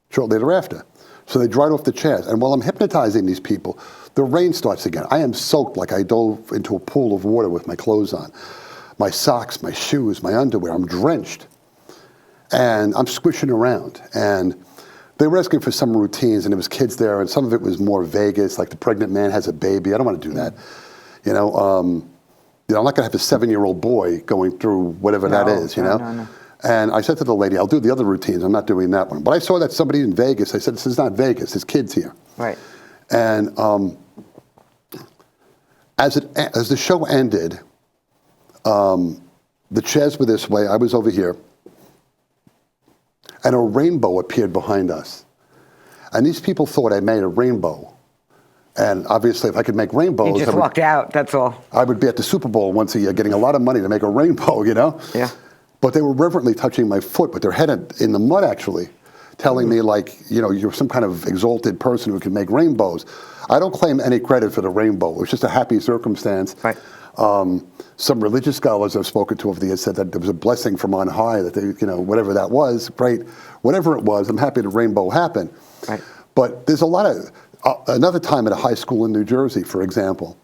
shortly thereafter. So they dried off the chairs. And while I'm hypnotizing these people, the rain starts again. I am soaked like I dove into a pool of water with my clothes on. My socks, my shoes, my underwear, I'm drenched. And I'm squishing around. And they were asking for some routines, and there was kids there, and some of it was more Vegas, like the pregnant man has a baby. I don't want to do that. I'm not going to have a 7-year-old boy going through whatever that is, No. And I said to the lady, I'll do the other routines. I'm not doing that one. But I saw that somebody in Vegas. I said, this is not Vegas. There's kids here. Right. And as the show ended, the chairs were this way. I was over here. And a rainbow appeared behind us. And these people thought I made a rainbow. And obviously, if I could make rainbows, You just walked out, that's all. I would be at the Super Bowl once a year getting a lot of money to make a rainbow, Yeah. But they were reverently touching my foot with their head in the mud, actually, telling me, like, you're some kind of exalted person who can make rainbows. I don't claim any credit for the rainbow. It was just a happy circumstance. Right. Some religious scholars I've spoken to over the years said that there was a blessing from on high, that they, whatever that was, right? Whatever it was, I'm happy the rainbow happened. Right. But there's a lot of, another time at a high school in New Jersey, for example,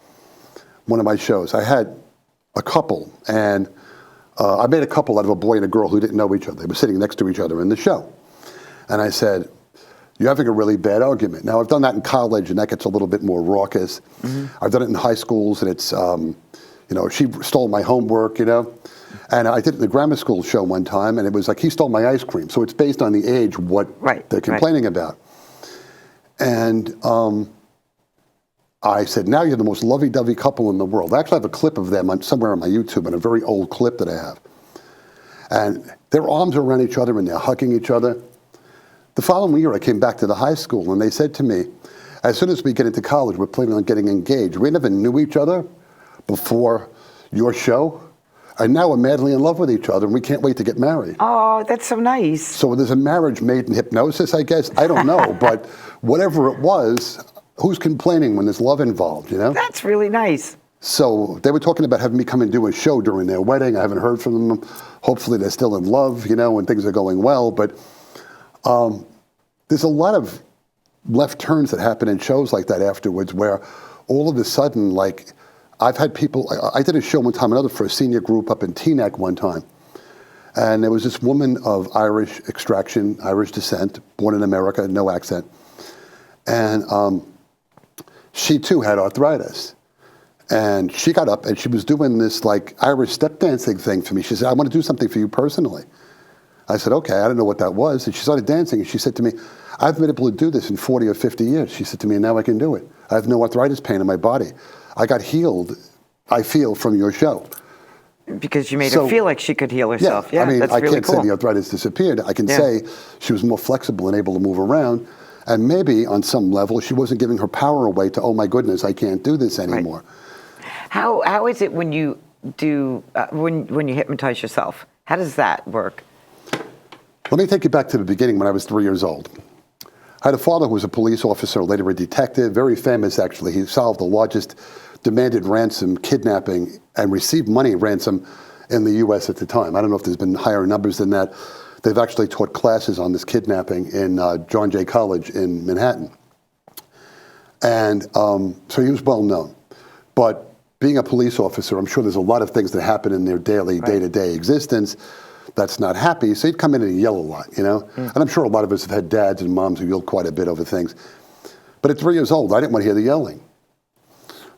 one of my shows, I had a couple, and I made a couple out of a boy and a girl who didn't know each other. They were sitting next to each other in the show. And I said, you're having a really bad argument. Now, I've done that in college, and that gets a little bit more raucous. I've done it in high schools, and it's, she stole my homework, And I did it in the grammar school show one time, and it was like, he stole my ice cream. So it's based on the age, what they're complaining about. And I said, now you're the most lovey-dovey couple in the world. I actually have a clip of them somewhere on my YouTube, and a very old clip that I have. And their arms are around each other, and they're hugging each other. The following year, I came back to the high school, and they said to me, as soon as we get into college, we're planning on getting engaged. We never knew each other before your show, and now we're madly in love with each other, and we can't wait to get married. Oh, that's so nice. So there's a marriage made in hypnosis, I guess. I don't know, but whatever it was, who's complaining when there's love involved, That's really nice. So they were talking about having me come and do a show during their wedding. I haven't heard from them. Hopefully they're still in love, and things are going well. But there's a lot of left turns that happen in shows like that afterwards, where all of a sudden, like, I've had people, I did a show one time, another for a senior group up in Teaneck one time. And there was this woman of Irish extraction, Irish descent, born in America, no accent. And she too had arthritis. And she got up and she was doing this like Irish step dancing thing for me. She said, I want to do something for you personally. I said, okay, I didn't know what that was. And she started dancing, and she said to me, I've been able to do this in 40 or 50 years. She said to me, and now I can do it. I have no arthritis pain in my body. I got healed, I feel, from your show. Because you made her feel like she could heal herself. Yeah, I mean, that's I really can't cool. say the arthritis disappeared. I can say she was more flexible and able to move around. And maybe on some level, she wasn't giving her power away to, oh my goodness, I can't do this anymore. Right. How is it when you do, when you hypnotize yourself? How does that work? Let me take you back to the beginning when I was 3 years old. I had a father who was a police officer, later a detective, very famous actually. He solved the largest demanded ransom kidnapping and received money ransom in the U.S. at the time. I don't know if there's been higher numbers than that. They've actually taught classes on this kidnapping in John Jay College in Manhattan. And so he was well known. But being a police officer, I'm sure there's a lot of things that happen in their daily, day-to-day existence that's not happy. So he'd come in and yell a lot, And I'm sure a lot of us have had dads and moms who yelled quite a bit over things. But at 3 years old, I didn't want to hear the yelling.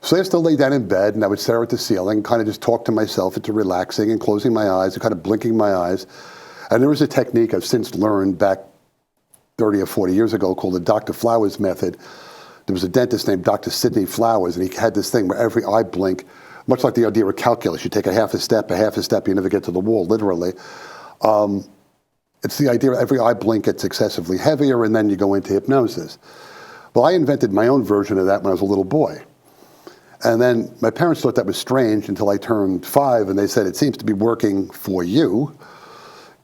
So I used to lay down in bed, and I would stare at the ceiling, kind of just talk to myself into relaxing and closing my eyes and kind of blinking my eyes. And there was a technique I've since learned back 30 or 40 years ago called the Dr. Flowers method. There was a dentist named Dr. Sidney Flowers, and he had this thing where every eye blink, much like the idea of calculus, you take a half a step, you never get to the wall, literally. It's the idea every eye blink gets excessively heavier, and then you go into hypnosis. Well, I invented my own version of that when I was a little boy. And then my parents thought that was strange until I turned 5, and they said, it seems to be working for you.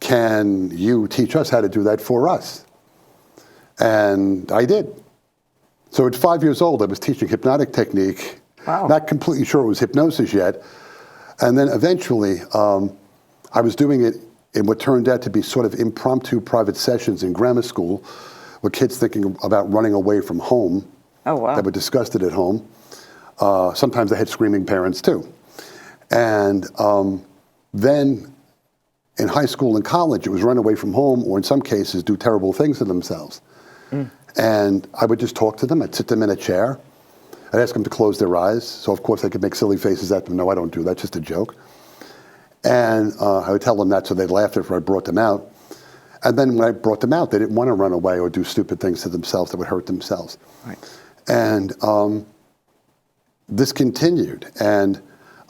Can you teach us how to do that for us? And I did. So at 5 years old, I was teaching hypnotic technique. Wow. Not completely sure it was hypnosis yet. And then eventually, I was doing it in what turned out to be sort of impromptu private sessions in grammar school with kids thinking about running away from home. Oh, wow. That were disgusted at home. Sometimes I had screaming parents too. And then in high school and college, it was run away from home, or in some cases, do terrible things to themselves. And I would just talk to them. I'd sit them in a chair. I'd ask them to close their eyes. So, of course, I could make silly faces at them. No, I don't do that. Just a joke. And I would tell them that so they'd laugh after I brought them out. And then when I brought them out, they didn't want to run away or do stupid things to themselves that would hurt themselves. Right. And this continued. And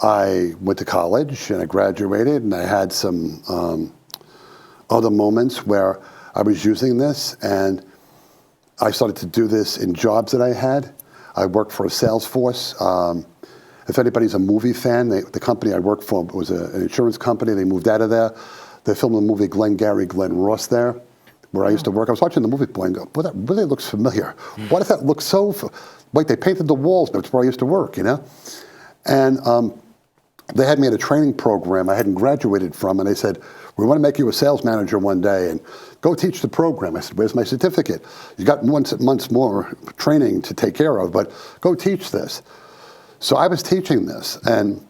I went to college and I graduated, and I had some other moments where I was using this, and I started to do this in jobs that I had. I worked for a sales force. If anybody's a movie fan, the company I worked for was an insurance company. They moved out of there. They filmed the movie Glengarry Glen Ross there, where I used to work. I was watching the movie boy and go, boy, that really looks familiar. Why does that look so, like they painted the walls, but it's where I used to work, you know? And they had me at a training program I hadn't graduated from, and they said, we want to make you a sales manager one day, and go teach the program. I said, where's my certificate? You got months more training to take care of, but go teach this. So I was teaching this, and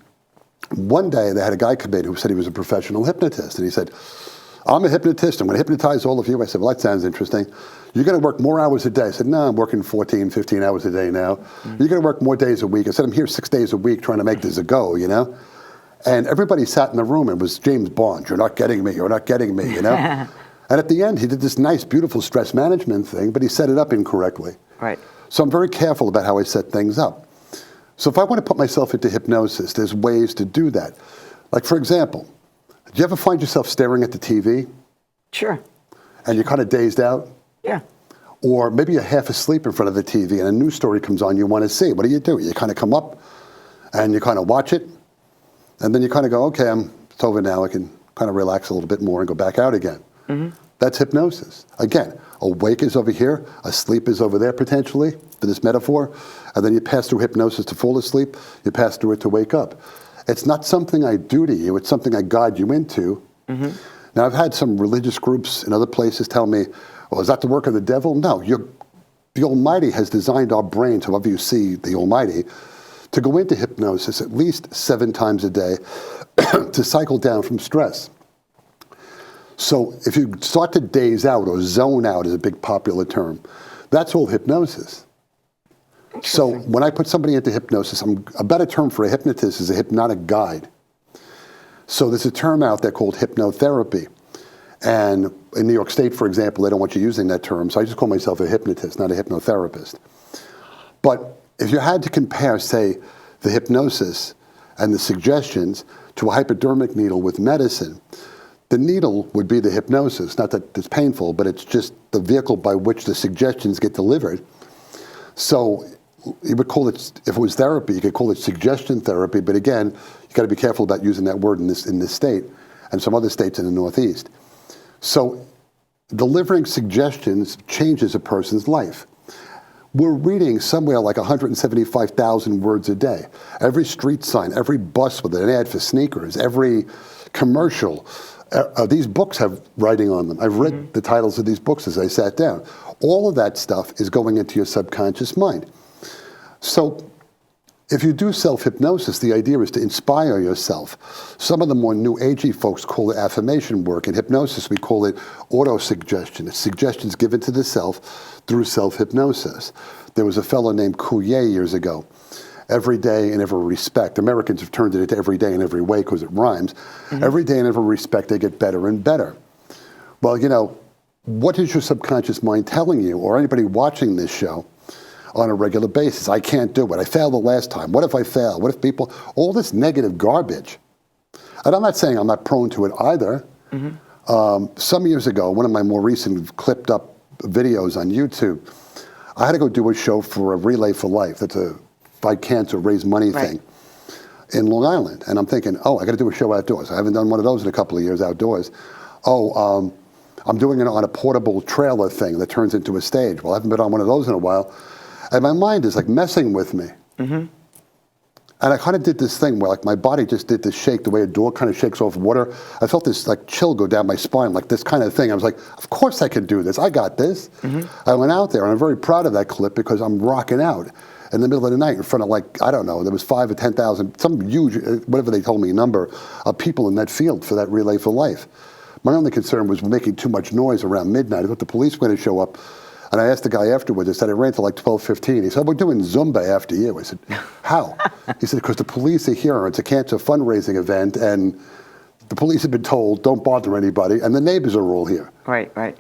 one day they had a guy come in who said he was a professional hypnotist, and he said, I'm a hypnotist, I'm going to hypnotize all of you. I said, well, that sounds interesting. You're going to work more hours a day. I said, no, I'm working 14, 15 hours a day now. You're going to work more days a week. I said, I'm here 6 days a week trying to make this a go, you know? And everybody sat in the room, and it was James Bond. You're not getting me, you're not getting me, you know? And at the end, he did this nice, beautiful stress management thing, but he set it up incorrectly. Right. So I'm very careful about how I set things up. So if I want to put myself into hypnosis, there's ways to do that. Like, for example, do you ever find yourself staring at the TV? Sure. And you're kind of dazed out? Yeah. Or maybe you're half asleep in front of the TV and a news story comes on you want to see. What do? You kind of come up and you kind of watch it. And then you kind of go, okay, it's over now. I can kind of relax a little bit more and go back out again. That's hypnosis. Again, awake is over here, asleep is over there potentially, for this metaphor, and then you pass through hypnosis to fall asleep, you pass through it to wake up. It's not something I do to you, it's something I guide you into. Now, I've had some religious groups in other places tell me, well, is that the work of the devil? No, the Almighty has designed our brains, however you see the Almighty, to go into hypnosis at least 7 times a day to cycle down from stress. So if you start to daze out, or zone out is a big popular term, that's all hypnosis. So when I put somebody into hypnosis, a better term for a hypnotist is a hypnotic guide. So there's a term out there called hypnotherapy. And in New York State, for example, they don't want you using that term, so I just call myself a hypnotist, not a hypnotherapist. But if you had to compare, say, the hypnosis and the suggestions to a hypodermic needle with medicine, the needle would be the hypnosis. Not that it's painful, but it's just the vehicle by which the suggestions get delivered. So you would call it, if it was therapy, you could call it suggestion therapy. But again, you got to be careful about using that word in this state and some other states in the Northeast. So delivering suggestions changes a person's life. We're reading somewhere like 175,000 words a day. Every street sign, every bus with an ad for sneakers, every commercial. These books have writing on them. I've read the titles of these books as I sat down. All of that stuff is going into your subconscious mind. So if you do self-hypnosis, the idea is to inspire yourself. Some of the more new agey folks call it affirmation work. In hypnosis, we call it auto-suggestion. It's suggestions given to the self through self-hypnosis. There was a fellow named Couillet years ago. Every day in every respect. Americans have turned it into every day in every way because it rhymes. Every day in every respect, they get better and better. Well, you know, what is your subconscious mind telling you, or anybody watching this show on a regular basis? I can't do it. I failed the last time. What if I fail? What if people, all this negative garbage. And I'm not saying I'm not prone to it either. Some years ago, one of my more recent clipped up videos on YouTube, I had to go do a show for a Relay for Life. That's a fight cancer, raise money thing in Long Island. And I'm thinking, oh, I got to do a show outdoors. I haven't done one of those in a couple of years outdoors. Oh, I'm doing it on a portable trailer thing that turns into a stage. Well, I haven't been on one of those in a while. And my mind is like messing with me. And I kind of did this thing where like my body just did this shake, the way a dog kind of shakes off water. I felt this like chill go down my spine, like this kind of thing. I was like, of course I can do this. I got this. I went out there, and I'm very proud of that clip because I'm rocking out in the middle of the night in front of like, I don't know, there was 5,000 or 10,000, some huge, whatever they told me, number of people in that field for that Relay for Life. My only concern was making too much noise around midnight. I thought the police were going to show up. And I asked the guy afterwards, I said, I ran till like 12:15. He said, we're doing Zumba after you. I said, how? He said, because the police are here. It's a cancer fundraising event, and the police have been told, don't bother anybody, and the neighbors are all here. Right, right.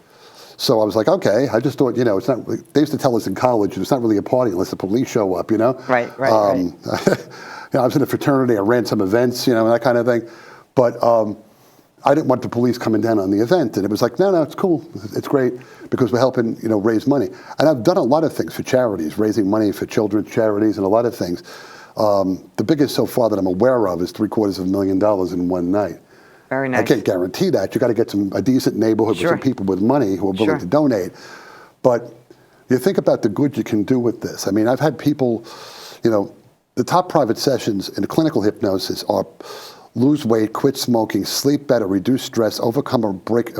So I was like, okay. I just thought, it's not, they used to tell us in college, it's not really a party unless the police show up, Right. I was in a fraternity, I ran some events, that kind of thing. But I didn't want the police coming down on the event. And it was like, no, it's cool. It's great because we're helping, raise money. And I've done a lot of things for charities, raising money for children's charities and a lot of things. The biggest so far that I'm aware of is $750,000 in one night. Very nice. I can't guarantee that. You got to get a decent neighborhood with some people with money who are willing to donate. But you think about the good you can do with this. I mean, I've had people, the top private sessions in clinical hypnosis are lose weight, quit smoking, sleep better, reduce stress, overcome a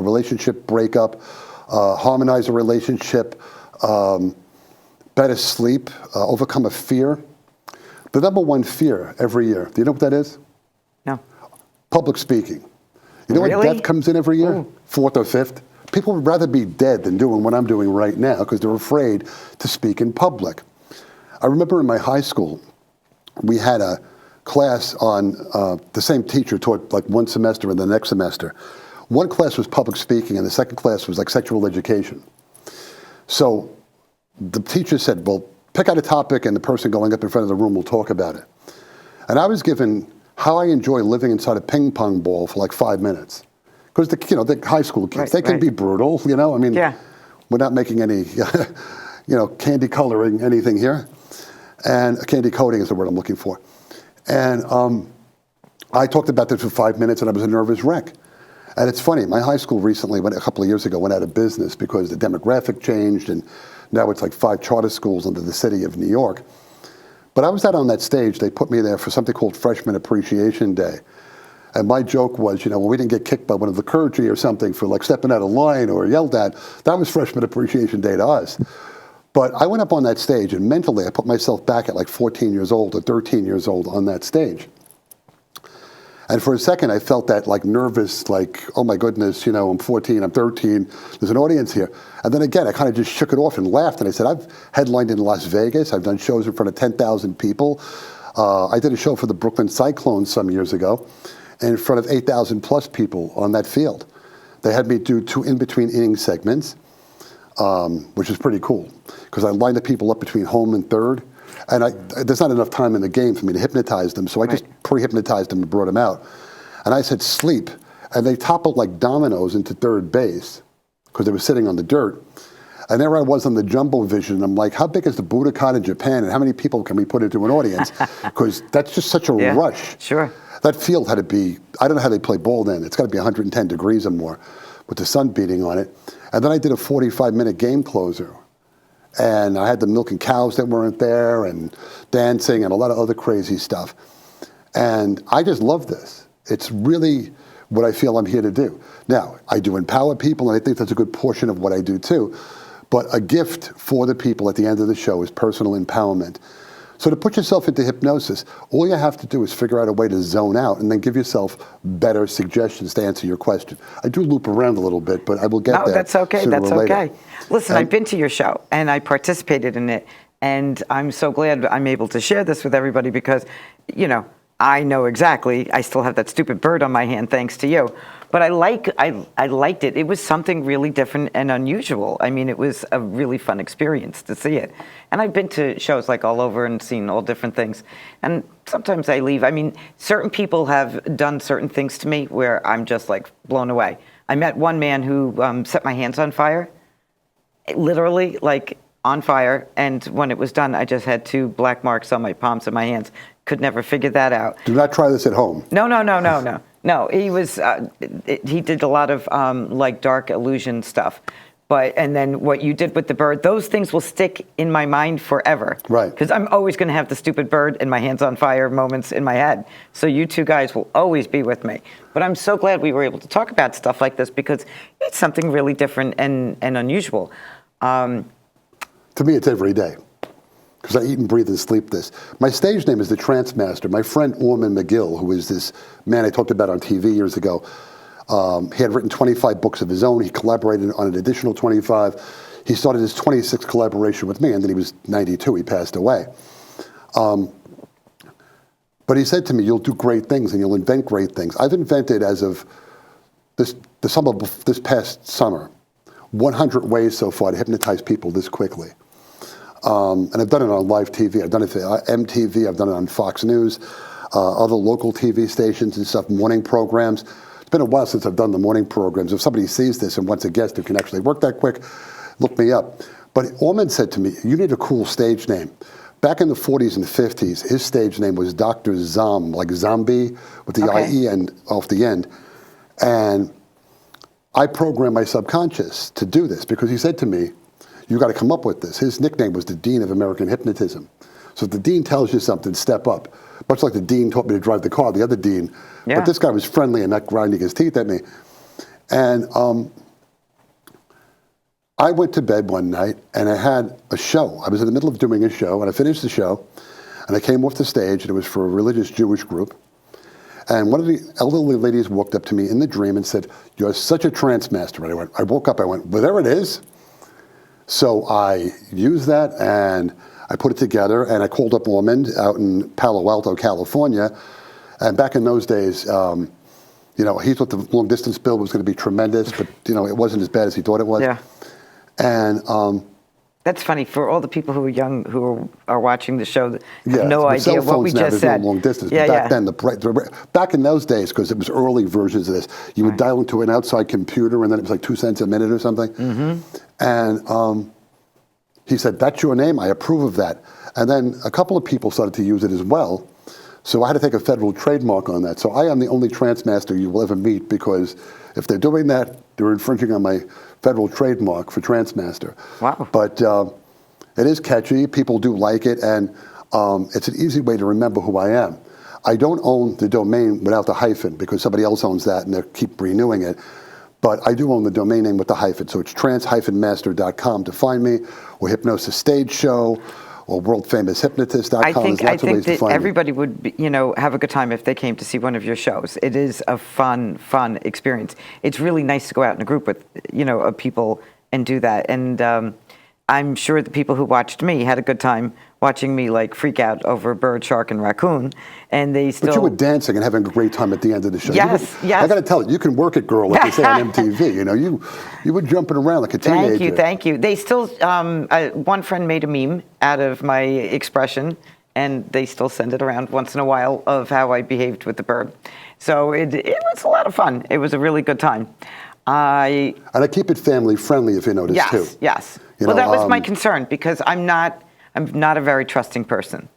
relationship breakup, harmonize a relationship, better sleep, overcome a fear. The number one fear every year, do you know what that is? No. Public speaking. You know Really? what death comes in every year? Ooh. 4th or 5th. People would rather be dead than doing what I'm doing right now because they're afraid to speak in public. I remember in my high school, we had a class on, the same teacher taught like one semester and the next semester. One class was public speaking and the second class was like sexual education. So the teacher said, well, pick out a topic and the person going up in front of the room will talk about it. And I was given how I enjoy living inside a ping pong ball for like 5 minutes. Because the high school kids, they can be brutal, I mean, we're not making any, candy coloring anything here. And candy coating is the word I'm looking for. And I talked about this for 5 minutes and I was a nervous wreck. And it's funny, my high school recently, a couple of years ago, went out of business because the demographic changed and now it's like 5 charter schools under the city of New York. But I was out on that stage, they put me there for something called Freshman Appreciation Day. And my joke was, when we didn't get kicked by one of the clergy or something for like stepping out of line or yelled at, that was Freshman Appreciation Day to us. But I went up on that stage and mentally I put myself back at like 14 years old or 13 years old on that stage. And for a second I felt that like nervous, like, oh my goodness, I'm 14, I'm 13, there's an audience here. And then again, I kind of just shook it off and laughed and I said, I've headlined in Las Vegas, I've done shows in front of 10,000 people. I did a show for the Brooklyn Cyclones some years ago in front of 8,000 plus people on that field. They had me do 2 in-between inning segments, which is pretty cool because I lined the people up between home and third. And there's not enough time in the game for me to hypnotize them, so I just pre-hypnotized them and brought them out. And I said, sleep. And they toppled like dominoes into third base because they were sitting on the dirt. And there I was on the jumbo vision. I'm like, how big is the Budokan in Japan and how many people can we put into an audience? Because that's just such a rush. Sure. That field had to be, I don't know how they play ball then. It's got to be 110 degrees or more with the sun beating on it. And then I did a 45-minute game closer. And I had them milking cows that weren't there and dancing and a lot of other crazy stuff. And I just love this. It's really what I feel I'm here to do. Now, I do empower people, and I think that's a good portion of what I do too. But a gift for the people at the end of the show is personal empowerment. So to put yourself into hypnosis, all you have to do is figure out a way to zone out and then give yourself better suggestions to answer your question. I do loop around a little bit, but I will get there. No, that's okay. That's okay. Listen, And I've been to your show and I participated in it, and I'm so glad I'm able to share this with everybody because, I know exactly. I still have that stupid bird on my hand thanks to you. But I liked it. It was something really different and unusual. I mean, it was a really fun experience to see it. And I've been to shows like all over and seen all different things. And sometimes I leave. I mean, certain people have done certain things to me where I'm just like blown away. I met one man who set my hands on fire, literally like on fire. And when it was done, I just had 2 black marks on my palms and my hands. Could never figure that out. Do not try this at home. No. No, he was. He did a lot of like dark illusion stuff, and then what you did with the bird, those things will stick in my mind forever. Right. Because I'm always going to have the stupid bird and my hands on fire moments in my head. So you two guys will always be with me. But I'm so glad we were able to talk about stuff like this because it's something really different and unusual. To me, it's every day. Because I eat and breathe and sleep this. My stage name is the Trance Master. My friend Orman McGill, who is this man I talked about on TV years ago, he had written 25 books of his own. He collaborated on an additional 25. He started his 26th collaboration with me, and then he was 92. He passed away. But he said to me, you'll do great things, and you'll invent great things. I've invented, as of this past summer, 100 ways so far to hypnotize people this quickly. And I've done it on live TV. I've done it for MTV. I've done it on Fox News, other local TV stations and stuff, morning programs. It's been a while since I've done the morning programs. If somebody sees this and wants a guest who can actually work that quick, look me up. But Orman said to me, you need a cool stage name. Back in the 40s and 50s, his stage name was Dr. Zom, like zombie, with the IE end off the end. And I programmed my subconscious to do this because he said to me, you got to come up with this. His nickname was the Dean of American Hypnotism. So if the Dean tells you something, step up. Much like the Dean taught me to drive the car, the other Dean. Yeah. But this guy was friendly and not grinding his teeth at me. And I went to bed one night and I had a show. I was in the middle of doing a show and I finished the show and I came off the stage and it was for a religious Jewish group. And one of the elderly ladies walked up to me in the dream and said, you're such a trance master. And I woke up, I went, well, there it is. So I used that and I put it together and I called up Ormond out in Palo Alto, California. And back in those days, he thought the long distance bill was going to be tremendous, but it wasn't as bad as he thought it was. Yeah. And that's funny for all the people who are young who are watching the show that have no idea what we just said. Long distance. Yeah, but back then, back in those days, because it was early versions of this, you would dial into an outside computer, and then it was like 2 cents a minute or something. Mm-hmm. And he said, "That's your name. I approve of that." And then a couple of people started to use it as well. So I had to take a federal trademark on that. So I am the only trance master you will ever meet, because if they're doing that, they're infringing on my federal trademark for Trance Master. Wow. But it is catchy. People do like it. And it's an easy way to remember who I am. I don't own the domain without the hyphen, because somebody else owns that and they keep renewing it. But I do own the domain name with the hyphen. So it's trance-master.com to find me, or Hypnosis Stage Show, or world-famous-hypnotist.com. I think that everybody would have a good time if they came to see one of your shows. It is a fun experience. It's really nice to go out in a group with of people and do that. And I'm sure the people who watched me had a good time watching me freak out over bird, shark, and raccoon. And they still. But you were dancing and having a great time at the end of the show. Yes. I got to tell you can work it, girl, like they say on MTV. You were jumping around like a teenager. Thank you. They still, one friend made a meme out of my expression, and they still send it around once in a while of how I behaved with the bird. So it was a lot of fun. It was a really good time. And I keep it family friendly, if you notice, too. Yes. Well, that was my concern, because I'm not a very trusting person.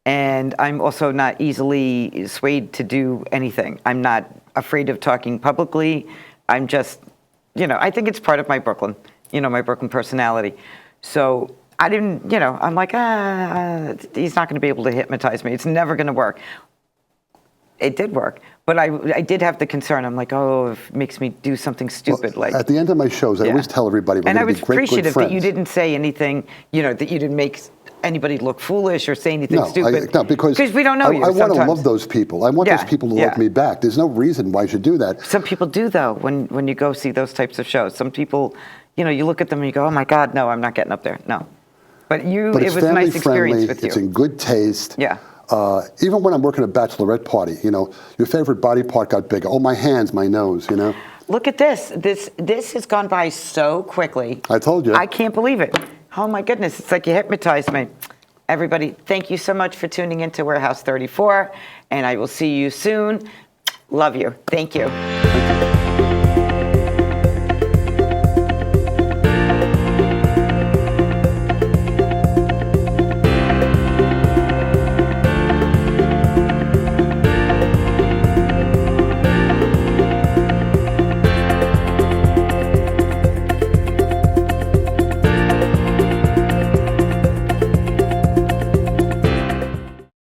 And I'm also not easily swayed to do anything. I'm not afraid of talking publicly. I'm just, I think it's part of my Brooklyn, my Brooklyn personality. So I didn't, I'm like, he's not going to be able to hypnotize me. It's never going to work. It did work. But I did have the concern. I'm like, if it makes me do something stupid. Well, at the end of my shows, I always tell everybody we're and I going was to be great, appreciative good friends. that you didn't say anything, that you didn't make anybody look foolish or say anything stupid. No, because we don't know you. I want to love those people. I want those people to love me back. There's no reason why I should do that. Some people do, though, when you go see those types of shows. Some people, you look at them and you go, oh my God, no, I'm not getting up there. No. But it was a nice experience with you. It's in good taste. Yeah. Even when I'm working a bachelorette party, your favorite body part got bigger. Oh, my hands, my nose, Look at this. This has gone by so quickly. I told you. I can't believe it. Oh my goodness, it's like you hypnotized me. Everybody, thank you so much for tuning into Warehouse 34, and I will see you soon. Love you. Thank you.